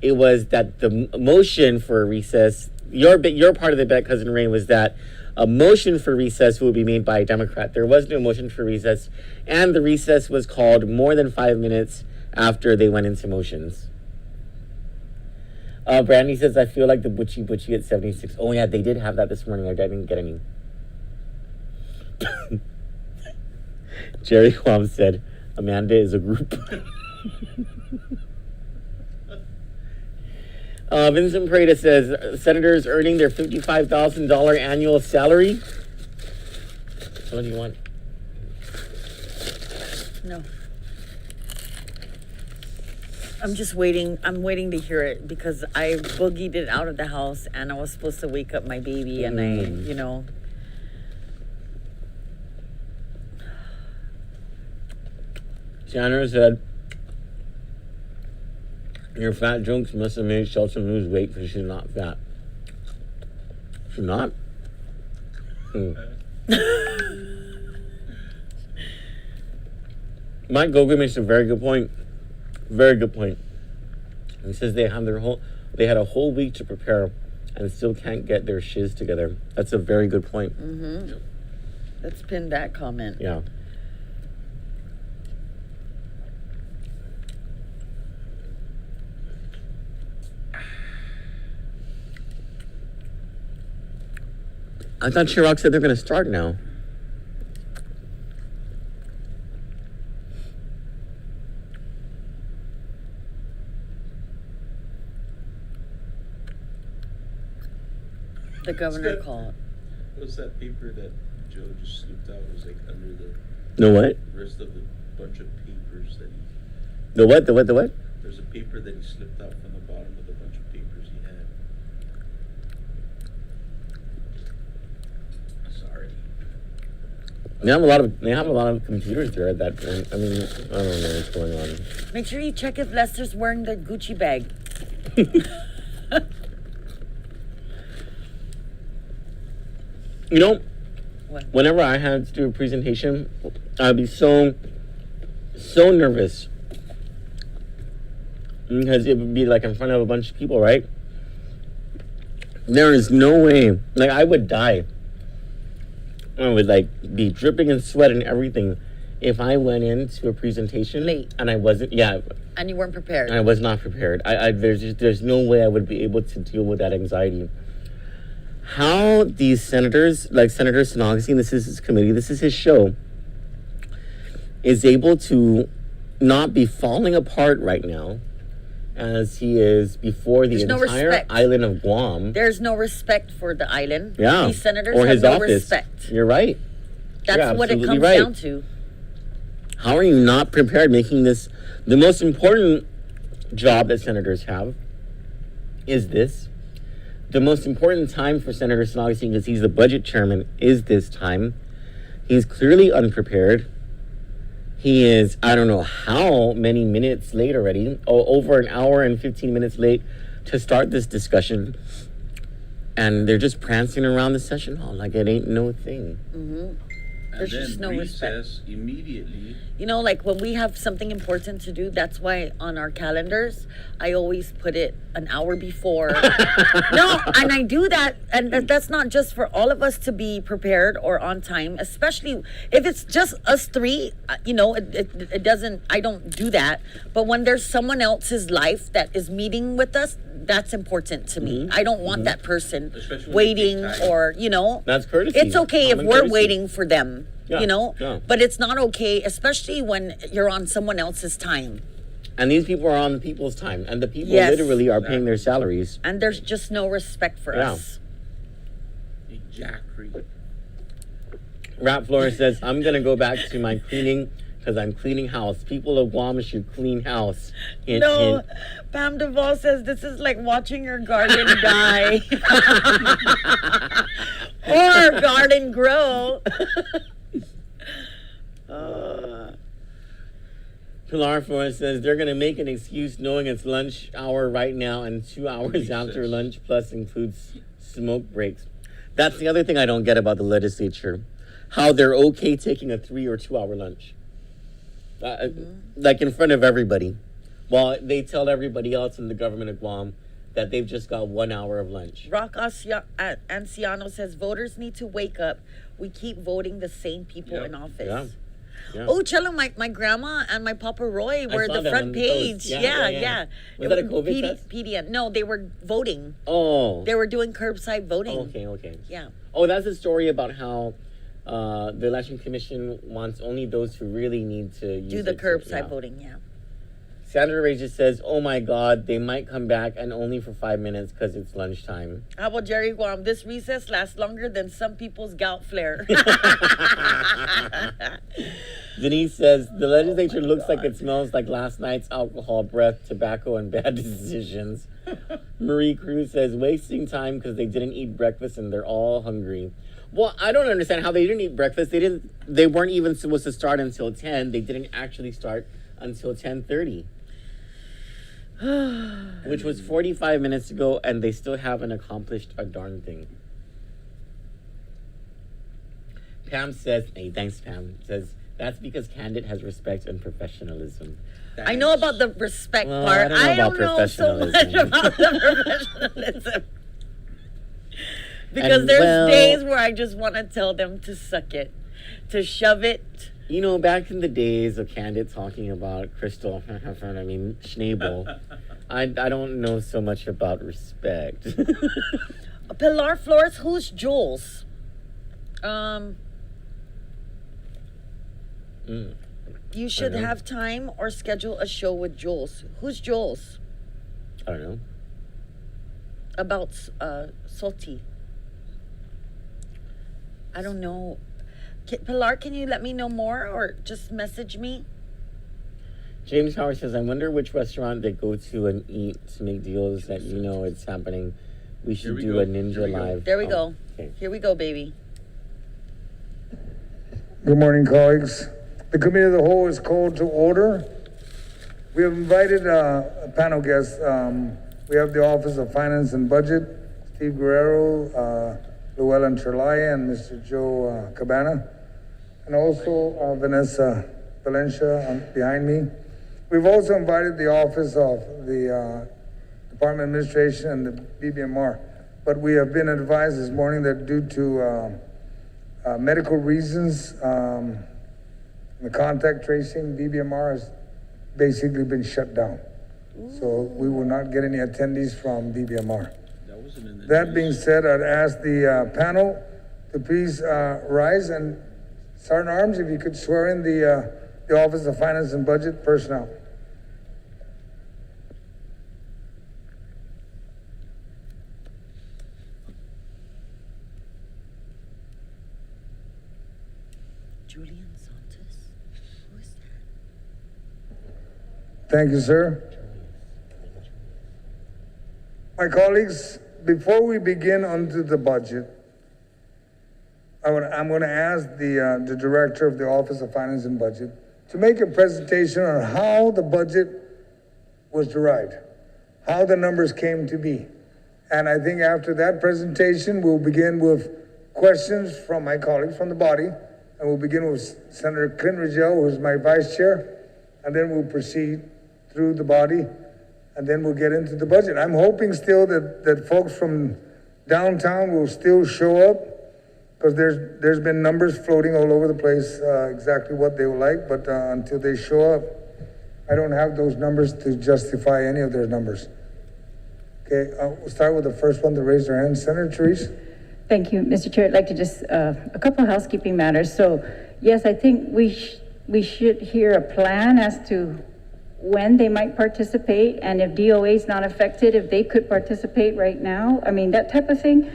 it was that the motion for a recess, your part of the bet, Cousin Ray, was that a motion for recess would be made by a Democrat. There was no motion for recess, and the recess was called more than 5 minutes after they went into motions. Brandy says, I feel like the Butchie at 76. Oh, yeah, they did have that this morning. I didn't get any. Jerry Kwam said, Amanda is a group. Vincent Prada says, senators earning their $55,000 annual salary. So what do you want? No. I'm just waiting. I'm waiting to hear it because I boogied it out of the house and I was supposed to wake up my baby and I. Chandler said, your fat jokes must have made Shelton lose weight because she's not fat. She's not? Mike Gogan makes a very good point. Very good point. He says they had a whole week to prepare and still can't get their shiz together. That's a very good point. Mm-hmm. Let's pin that comment. Yeah. I thought Chirac said they're going to start now. The governor called. What's that paper that Joe just slipped out? It was like under the The what? rest of the bunch of papers that he... The what? There's a paper that he slipped out from the bottom of the bunch of papers he had. Sorry. They have a lot of computers there at that point. I mean, I don't know what's going on. Make sure you check if Lester's wearing the Gucci bag. You know, What? whenever I had to do a presentation, I'd be so nervous. Because it would be like in front of a bunch of people, right? There is no way. Like, I would die. I would, be dripping in sweat and everything if I went into a presentation late and I wasn't, and you weren't prepared. I was not prepared. There's no way I would be able to deal with that anxiety. How these senators, like Senator Sinogazine, this is his committee, this is his show, is able to not be falling apart right now as he is before the entire island of Guam. There's no respect for the island. Yeah. These senators or have his no office. respect. You're right. That's what it comes down to. How are you not prepared, making this the most important job that senators have is this. The most important time for Senator Sinogazine, because he's the budget chairman, is this time. He's clearly unprepared. He is, I don't know how many minutes late already, over an hour and 15 minutes late to start this discussion. And they're just prancing around the session hall like it ain't no thing. Mm-hmm. There's just no respect. Recess immediately. You know, like when we have something important to do, that's why on our calendars, I always put it an hour before. No, and I do that. And that's not just for all of us to be prepared or on time, especially if it's just us three, you know, it doesn't, I don't do that. But when there's someone else's life that is meeting with us, that's important to me. I don't want that person waiting or, you know. That's courtesy. It's okay if Common we're courtesy. waiting for them, Yeah, you know. yeah. But it's not okay, especially when you're on someone else's time. And these people are on people's time, and the people Yes. literally are paying their salaries. And there's just no respect for Yeah. us. Exactly. Rap Flores says, I'm going to go back to my cleaning because I'm cleaning house. People of Guam should clean house. Hint, No, hint. Pam Duvall says this is like watching your garden die. Or garden grow. Pilar Flores says, they're going to make an excuse knowing it's lunch hour right now and 2 hours after lunch plus includes smoke breaks. That's the other thing I don't get about the legislature. How they're okay taking a 3 or 2 hour lunch. Like in front of everybody. While they tell everybody else in the government of Guam that they've just got 1 hour of lunch. Rock Anciano says voters need to wake up. We keep voting the same people in office. Yeah. Yeah. Oh, Cello, my grandma and my Papa Roy were saw the that front on the page. post. Yeah. Was that a COVID test? PDN. No, they were voting. Oh. They were doing curbside voting. Okay. Yeah. Oh, that's a story about how the election commission wants only those who really need to use Do the it to- curbside voting, yeah. Sandra Ray just says, oh my God, they might come back and only for 5 minutes because it's lunchtime. How about Jerry Guam? This recess lasts longer than some people's gout flare. Denise says, the legislature looks like it smells like last night's alcohol, breath, tobacco, and bad decisions. Marie Cruz says, wasting time because they didn't eat breakfast and they're all hungry. Well, I don't understand how they didn't eat breakfast. They weren't even supposed to start until 10. They didn't actually start until 10:30. Which was 45 minutes ago, and they still haven't accomplished a darn thing. Pam says, hey, thanks, Pam, says, that's because Kandit has respect and professionalism. I know about the respect Well, part. I don't know about so much professionalism. about the professionalism. Because And, there's well- days where I just want to tell them to suck it, to shove it. You know, back in the days of Kandit talking about Crystal, Schnabel, I don't know so much about respect. Pilar Flores, who's Jules? You should I don't know. have time or schedule a show with Jules. Who's Jules? I don't know. About Salty. I don't know. Pilar, can you let me know more or just message me? James Howard says, I wonder which restaurant they go to and eat to make deals that you know it's happening. We should do a Ninja Live. There we go. Okay. Here we go, baby. Good morning, colleagues. The Committee of the Whole is called to order. We have invited a panel guest. We have the Office of Finance and Budget, Steve Guerrero, Llewellyn Cherlaya, and Mr. Joe Cabana, and also Vanessa Valencia behind me. We've also invited the Office of the Department of Administration and the BBMR, but we have been advised this morning that due to medical reasons, the contact tracing, BBMR has basically been shut down. So we will not get any attendees from BBMR. That being said, I'd ask the panel to please rise and Sergeant Arms, if you could swear in the Office of Finance and Budget personnel. Julian Santos? Who is that? Thank you, sir. My colleagues, before we begin onto the budget, I'm going to ask the Director of the Office of Finance and Budget to make a presentation on how the budget was derived, how the numbers came to be. And I think after that presentation, we'll begin with questions from my colleagues from the body, And we'll begin with Senator Clint Rizal, who's my vice chair, and then we'll proceed through the body, and then we'll get into the budget. I'm hoping still that folks from downtown will still show up, because there's been numbers floating all over the place, exactly what they would like, but until they show up, I don't have those numbers to justify any of their numbers. Okay, we'll start with the first one to raise their hand. Senator Therese? Thank you, Mr. Chair. I'd like to just, a couple of housekeeping matters. So, yes, I think we should hear a plan as to when they might participate, and if DOA is not affected, if they could participate right now. I mean, that type of thing.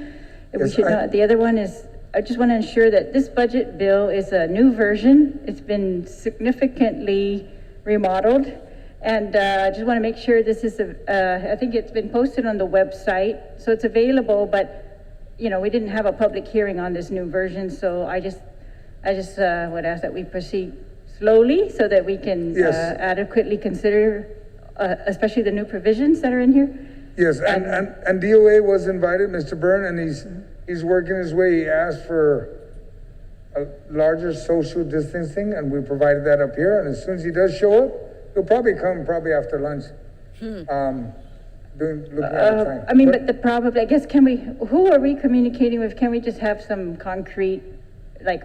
If we should not. The other one is, I just want to ensure that this budget bill is a new version. It's been significantly remodeled. And I just want to make sure this is, I think it's been posted on the website, so it's available, but you know, we didn't have a public hearing on this new version, so I just would ask that we proceed slowly so that we can adequately consider, especially the new provisions that are in here. Yes, and DOA was invited, Mr. Byrne, and he's working his way. He asked for a larger social distancing, and we provided that up here. And as soon as he does show up, he'll probably come after lunch. Looking at the time. I mean, but the problem, I guess, who are we communicating with? Can we just have some concrete, like,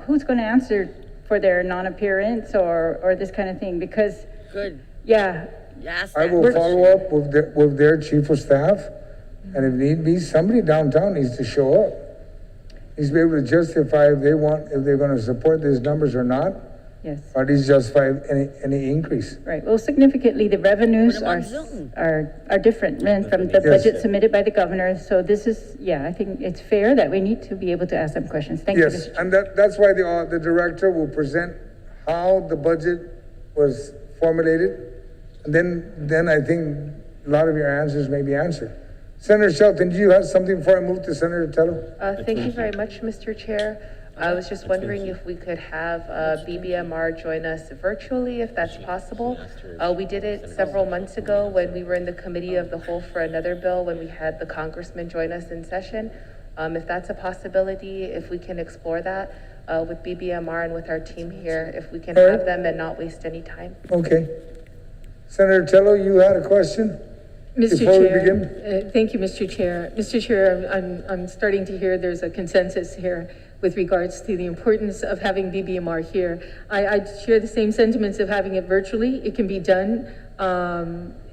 who's going to answer for their non-appearance or this kind of thing? Because, yeah. Yes. I will follow up with their chief of staff, and if need be, somebody downtown needs to show up. Needs to be able to justify if they're going to support these numbers or not. Yes. Or at least justify any increase. Right. Well, significantly, the revenues are different from the budget submitted by the governor. So this is, I think it's fair that we need to be able to ask them questions. Thank you. Yes, and that's why the director will present how the budget was formulated, and then I think a lot of your answers may be answered. Senator Shelton, do you have something before I move to Senator Tello? Thank you very much, Mr. Chair. I was just wondering if we could have BBMR join us virtually, if that's possible. We did it several months ago when we were in the committee of the whole for another bill, when we had the congressman join us in session. If that's a possibility, if we can explore that with BBMR and with our team here, if we can have them and not waste any time. Okay. Senator Tello, you had a question? Mr. Before we Chair, begin? Thank you, Mr. Chair. Mr. Chair, I'm starting to hear there's a consensus here with regards to the importance of having BBMR here. I share the same sentiments of having it virtually. It can be done.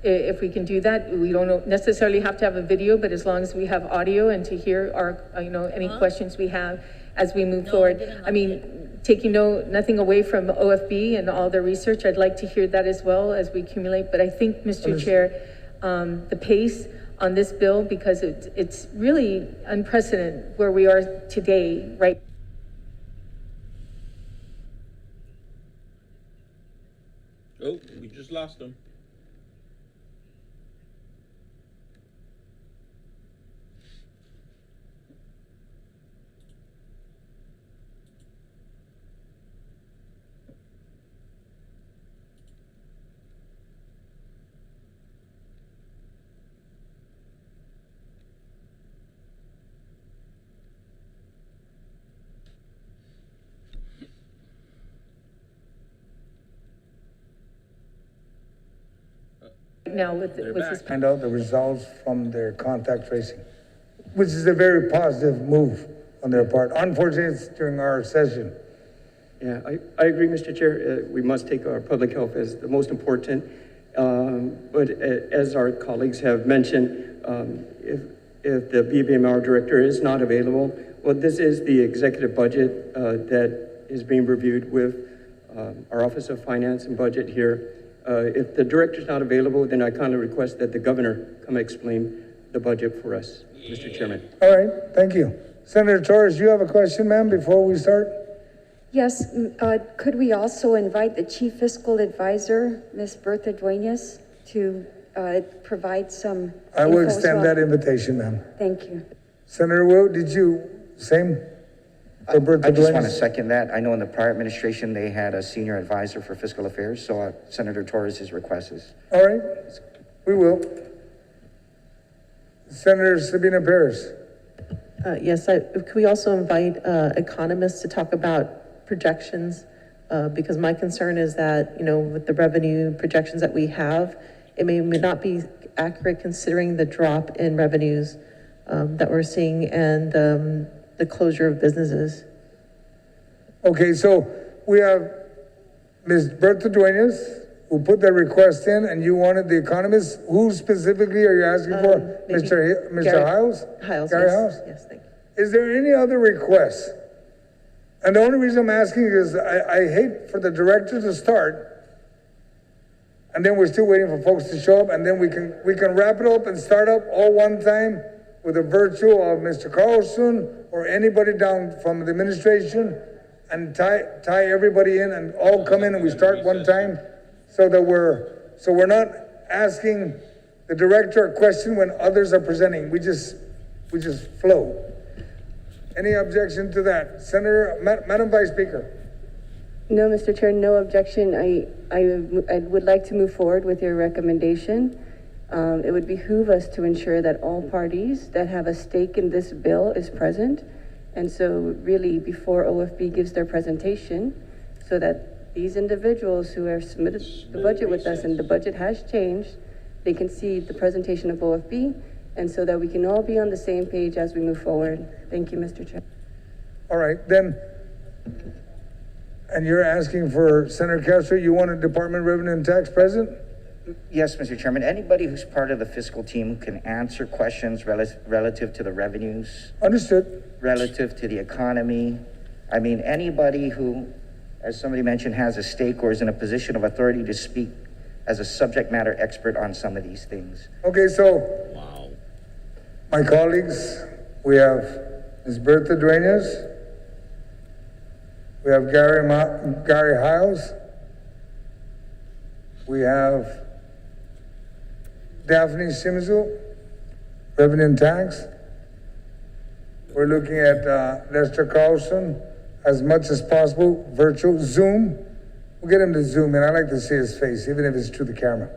If we can do that, we don't necessarily have to have a video, but as long as we have audio and to hear our, any questions we have as we move forward. I mean, taking nothing away from OFB and all their research, I'd like to hear that as well as we accumulate. But I think, Mr. Chair, the pace on this bill, because it's really unprecedented where we are today, right? Oh, we just lost them. Now with this, Find out the results from their contact tracing, which is a very positive move on their part. Unfortunately, it's during our session. Yeah, I agree, Mr. Chair. We must take our public health as the most important. But as our colleagues have mentioned, if the BBMR director is not available, well, this is the executive budget that is being reviewed with our Office of Finance and Budget here. If the director's not available, then I kindly request that the governor come explain the budget for us, Mr. Chairman. All right, thank you. Senator Torres, you have a question, ma'am, before we start? Yes, could we also invite the Chief Fiscal Advisor, Ms. Bertha Duenas, to provide some I will extend that invitation, ma'am. Thank you. Senator Will, did you, same? I just want to second that. I know in the prior administration, they had a senior advisor for fiscal affairs, so Senator Torres' request is. All right, we will. Senator Sabina Perez. Yes, could we also invite economists to talk about projections, because my concern is that, with the revenue projections that we have, it may not be accurate considering the drop in revenues that we're seeing and the closure of businesses. Okay, so we have Ms. Bertha Duenas, who put that request in, and you wanted the economist. Who specifically are you asking for? Mr. Hiles? Hiles, Gary yes. Hiles? Yes, thank Is there any other requests? And the only reason I'm asking is I hate for the director to start, and then we're still waiting for folks to show up, and then we can wrap it up and start up all one time with a virtual of Mr. Carlson or anybody down from the administration, and tie everybody in and all come in and we start one time, so that we're not asking the director a question when others are presenting. We just flow. Any objection to that? Madam Vice Speaker. No, Mr. Chair, no objection. I would like to move forward with your recommendation. It would behoove us to ensure that all parties that have a stake in this bill is present. And so really before OFB gives their presentation, so that these individuals who have submitted the budget with us and the budget has changed, they can see the presentation of OFB, and so that we can all be on the same page as we move forward. Thank you, Mr. Chair. All right, then, and you're asking for Senator Castro, you want a Department of Revenue and Tax present? Yes, Mr. Chairman. Anybody who's part of the fiscal team can answer questions relative to the revenues. Understood. Relative to the economy. I mean, anybody who, as somebody mentioned, has a stake or is in a position of authority to speak as a subject matter expert on some of these things. Okay, so my colleagues, we have Ms. Bertha Duenas, we have Gary Hiles, we have Daphne Simzu, Revenue and Tax. We're looking at Lester Carlson, as much as possible, virtual, Zoom. We'll get him to Zoom in. I like to see his face, even if it's through the camera.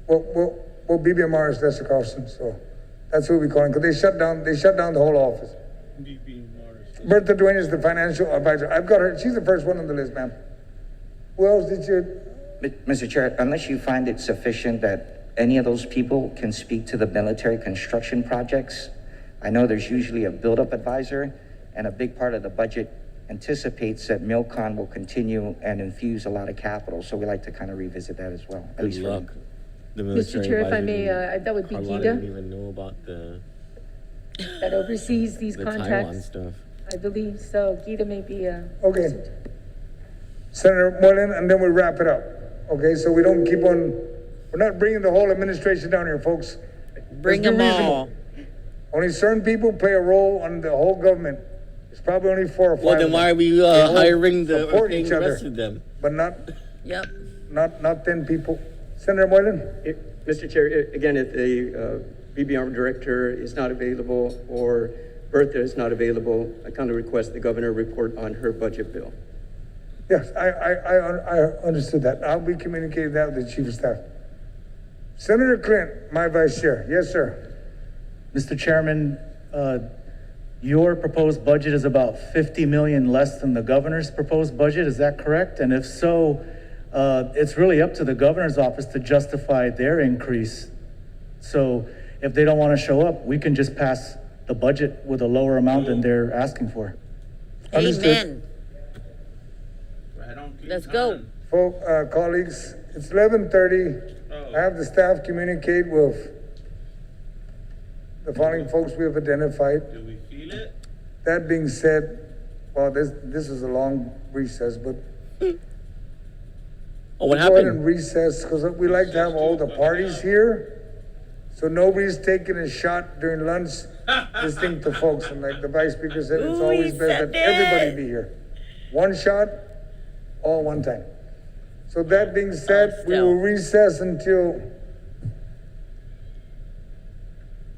Well, BBMR is Lester Carlson, so that's who we call him, because they shut down the whole office. Bertha Duane is the financial advisor. I've got her, she's the first one on the list, ma'am. Who else did you? Mr. Chair, unless you find it sufficient that any of those people can speak to the military construction projects, I know there's usually a build-up advisor, and a big part of the budget anticipates that MilCon will continue and infuse a lot of capital, so we like to kind of revisit that as well. At least luck. Mr. Chair, if I may, that would be Carlotta Gita. didn't even know about That oversees these the contracts. Taiwan stuff. I believe so. Gita may be Okay. Senator Moylan, and then we wrap it up. Okay, so we don't keep on, we're not bringing the whole administration down here, folks. Bring them all. Only certain people play a role on the whole government. It's probably only 4 or 5. Well, then why are we hiring or paying the rest of them? But not. Yep. Not 10 people. Senator Moylan? Mr. Chair, again, if the BBR director is not available or Bertha is not available, I kind of request the governor report on her budget bill. Yes, I understood that. I'll be communicating that with the chief of staff. Senator Clint, my vice chair. Yes, sir. Mr. Chairman, your proposed budget is about 50 million less than the governor's proposed budget. Is that correct? And if so, it's really up to the governor's office to justify their increase. So if they don't want to show up, we can just pass the budget with a lower amount than they're asking for. Amen. Let's go. Colleagues, it's 11:30. I have the staff communicate with the following folks we have identified. Do we feel it? That being said, well, this is a long recess, but oh, what go ahead happened? and recess, because we like to have all the parties here, so nobody's taking a shot during lunch listening to folks. And like the vice speaker said, it's always best that everybody be here. One shot, all one time. So that being said, we will recess until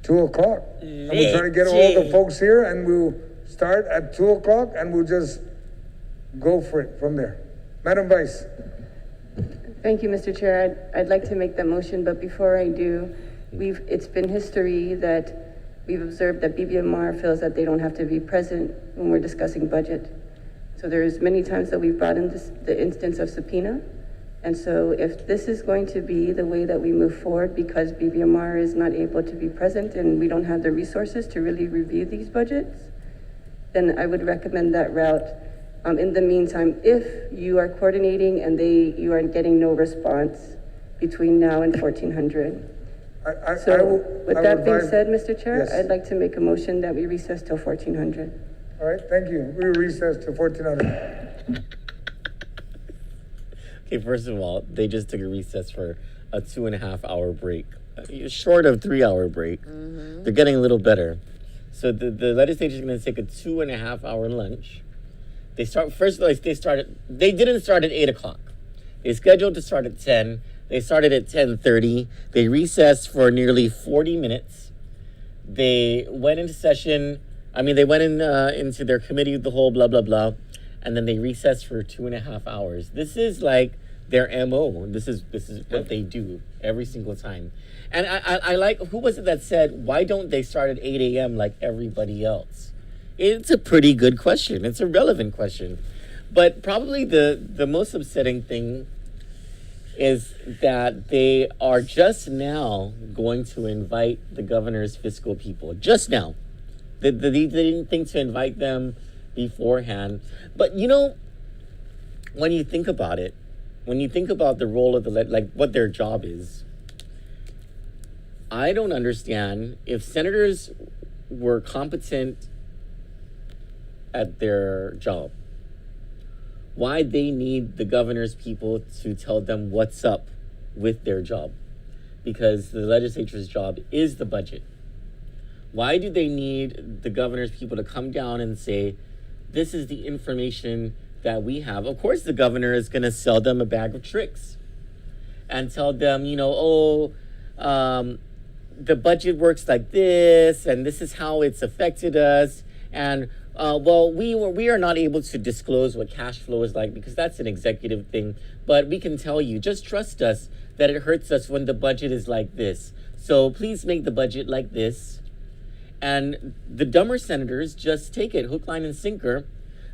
2 o'clock. And we'll try to get all the folks here, and we'll start at 2 o'clock, and we'll just go for it from there. Madam Vice. Thank you, Mr. Chair. I'd like to make that motion, but before I do, it's been history that we've observed that BBMR feels that they don't have to be present when we're discussing budget. So there's many times that we've brought in the instance of subpoena. And so if this is going to be the way that we move forward because BBMR is not able to be present and we don't have the resources to really review these budgets, then I would recommend that route. In the meantime, if you are coordinating and you are getting no response between now and 1400. With that being said, Mr. Chair, Yes. I'd like to make a motion that we recess till 1400. All right, thank you. We recess to 1400. Okay, first of all, they just took a recess for a 2.5 hour break, short of 3 hour break. They're getting a little better. So the legislature is going to take a 2.5 hour lunch. They start first. They didn't start at 8 o'clock. They scheduled to start at 10. They started at 10:30. They recessed for nearly 40 minutes. They went into session. They went into their committee, the whole blah blah blah, and then they recessed for 2.5 hours. This is like their MO. This is what they do every single time. And I like, who was it that said, why don't they start at 8 a.m. like everybody else? It's a pretty good question. It's a relevant question. But probably the most upsetting thing is that they are just now going to invite the governor's fiscal people. Just now. They didn't think to invite them beforehand. But when you think about it, when you think about the role of what their job is, I don't understand if senators were competent at their job, why they need the governor's people to tell them what's up with their job. Because the legislature's job is the budget. Why do they need the governor's people to come down and say, this is the information that we have? Of course, the governor is going to sell them a bag of tricks and tell them, the budget works like this, and this is how it's affected us. And we are not able to disclose what cash flow is like because that's an executive thing. But we can tell you, just trust us that it hurts us when the budget is like this. So please make the budget like this. And the dumber senators just take it hook, line, and sinker.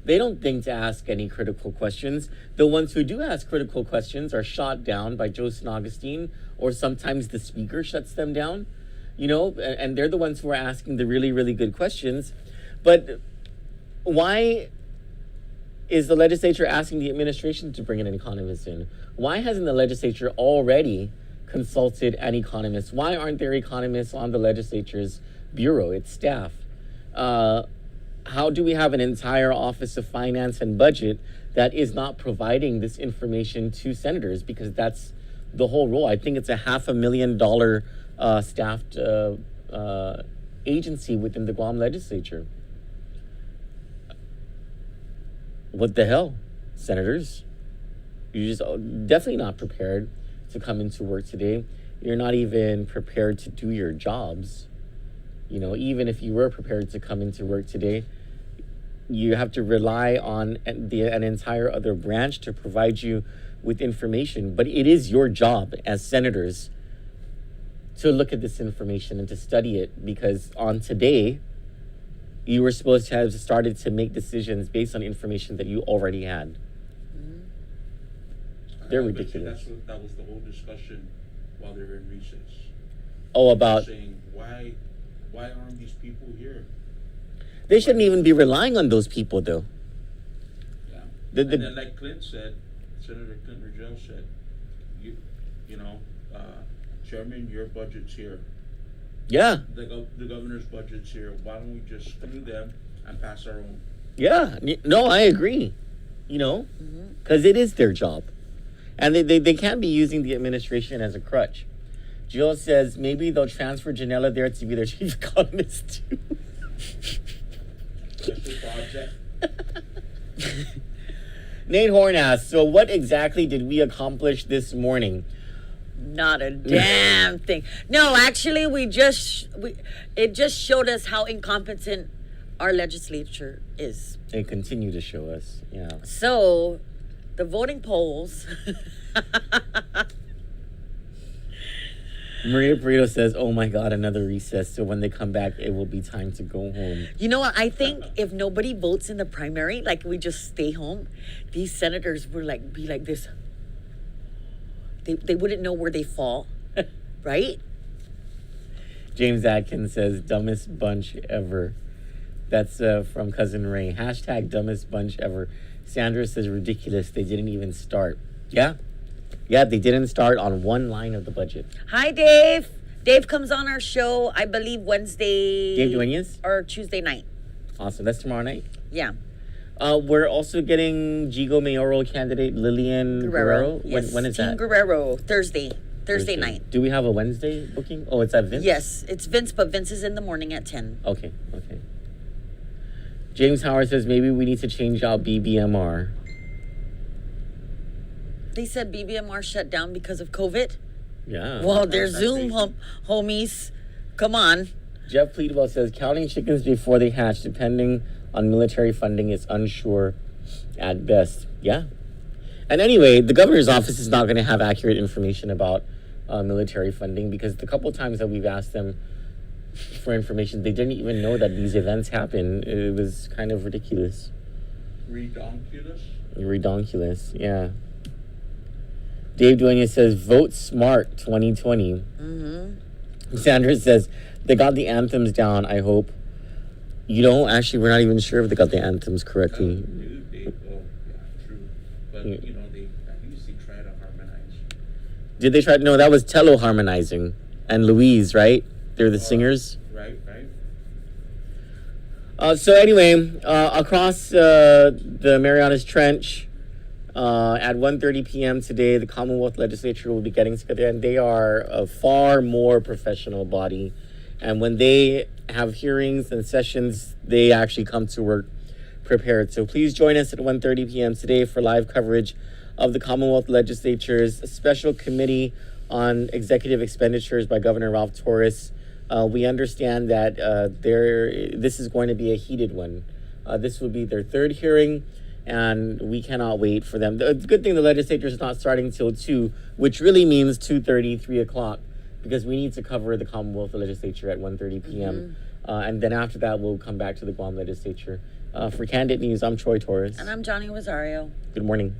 They don't think to ask any critical questions. The ones who do ask critical questions are shot down by Joseph Augustine, or sometimes the speaker shuts them down, and they're the ones who are asking the really, really good questions. But why is the legislature asking the administration to bring in an economist in? Why hasn't the legislature already consulted an economist? Why aren't there economists on the legislature's bureau, its staff? How do we have an entire Office of Finance and Budget that is not providing this information to senators? Because that's the whole role. I think it's a $500,000 staffed agency within the Guam Legislature. What the hell, senators? You're just definitely not prepared to come into work today. You're not even prepared to do your jobs. Even if you were prepared to come into work today, you have to rely on an entire other branch to provide you with information. But it is your job as senators to look at this information and to study it, because on today, you were supposed to have started to make decisions based on information that you already had. They're ridiculous. That was the whole discussion while they were in recess. Oh, about saying why aren't these people here? They shouldn't even be relying on those people, though. Yeah. And then, like Clint said, Senator Clint Rogel said, Chairman, your budget's here. Yeah. The governor's budget's here. Why don't we just screw them and pass our own? Yeah. No, I agree. Because it is their job. And they can't be using the administration as a crutch. Jill says maybe they'll transfer Janella there to be their chief economist too. Nate Horn asks, so what exactly did we accomplish this morning? Not a damn thing. No, actually, it just showed us how incompetent our legislature is. They continue to show us, yeah. So, the voting polls Maria Burrito says, "Oh my God, another recess. So when they come back, it will be time to go home." You know what? I think if nobody votes in the primary, like we just stay home, these senators would be like this. They wouldn't know where they fall, right? James Atkins says, "Dumbest bunch ever." That's from Cousin Ray. Hashtag dumbest bunch ever. Sandra says, "Ridiculous. They didn't even start." Yeah. Yeah, they didn't start on one line of the budget. Hi, Dave. Dave comes on our show, I believe, Wednesday. Dave Duenas? Or Tuesday night. Awesome. That's tomorrow night. Yeah. We're also getting Jigo mayoral candidate Lillian Guerrero. Yes. When is Team that? Guerrero, Thursday night. Do we have a Wednesday booking? Oh, it's at Vince? Yes, it's Vince, but Vince is in the morning at 10. Okay. James Howard says maybe we need to change out BBMR. They said BBMR shut down because of COVID. Yeah. Well, there's Zoom, homies. Come on. Jeff Pleadwell says counting chickens before they hatch, depending on military funding, is unsure at best. Yeah. And anyway, the governor's office is not going to have accurate information about military funding, because the couple times that we've asked them for information, they didn't even know that these events happen. It was kind of ridiculous. Redonkulous, yeah. Dave Duenas says, vote smart 2020. Mm-hmm. Sandra says, they got the anthems down, I hope. You know, actually, we're not even sure if they got the anthems correctly. But, you know, they at least they try to harmonize. Did they try? No, that was Tello harmonizing. And Louise, right? They're the singers. Right. So anyway, across the Marianas Trench, at 1:30 p.m. today, the Commonwealth Legislature will be getting together, and they are a far more professional body. And when they have hearings and sessions, they actually come to work prepared. So please join us at 1:30 p.m. today for live coverage of the Commonwealth Legislature's Special Committee on Executive Expenditures by Governor Ralph Torres. We understand that this is going to be a heated one. This will be their third hearing, and we cannot wait for them. The good thing the legislature is not starting till 2, which really means 2:30, 3 o'clock, because we need to cover the Commonwealth Legislature at 1:30 p.m. And then after that, we'll come back to the Guam Legislature. For Kandit News, I'm Troy Torres. And I'm Johnny Rosario. Good morning.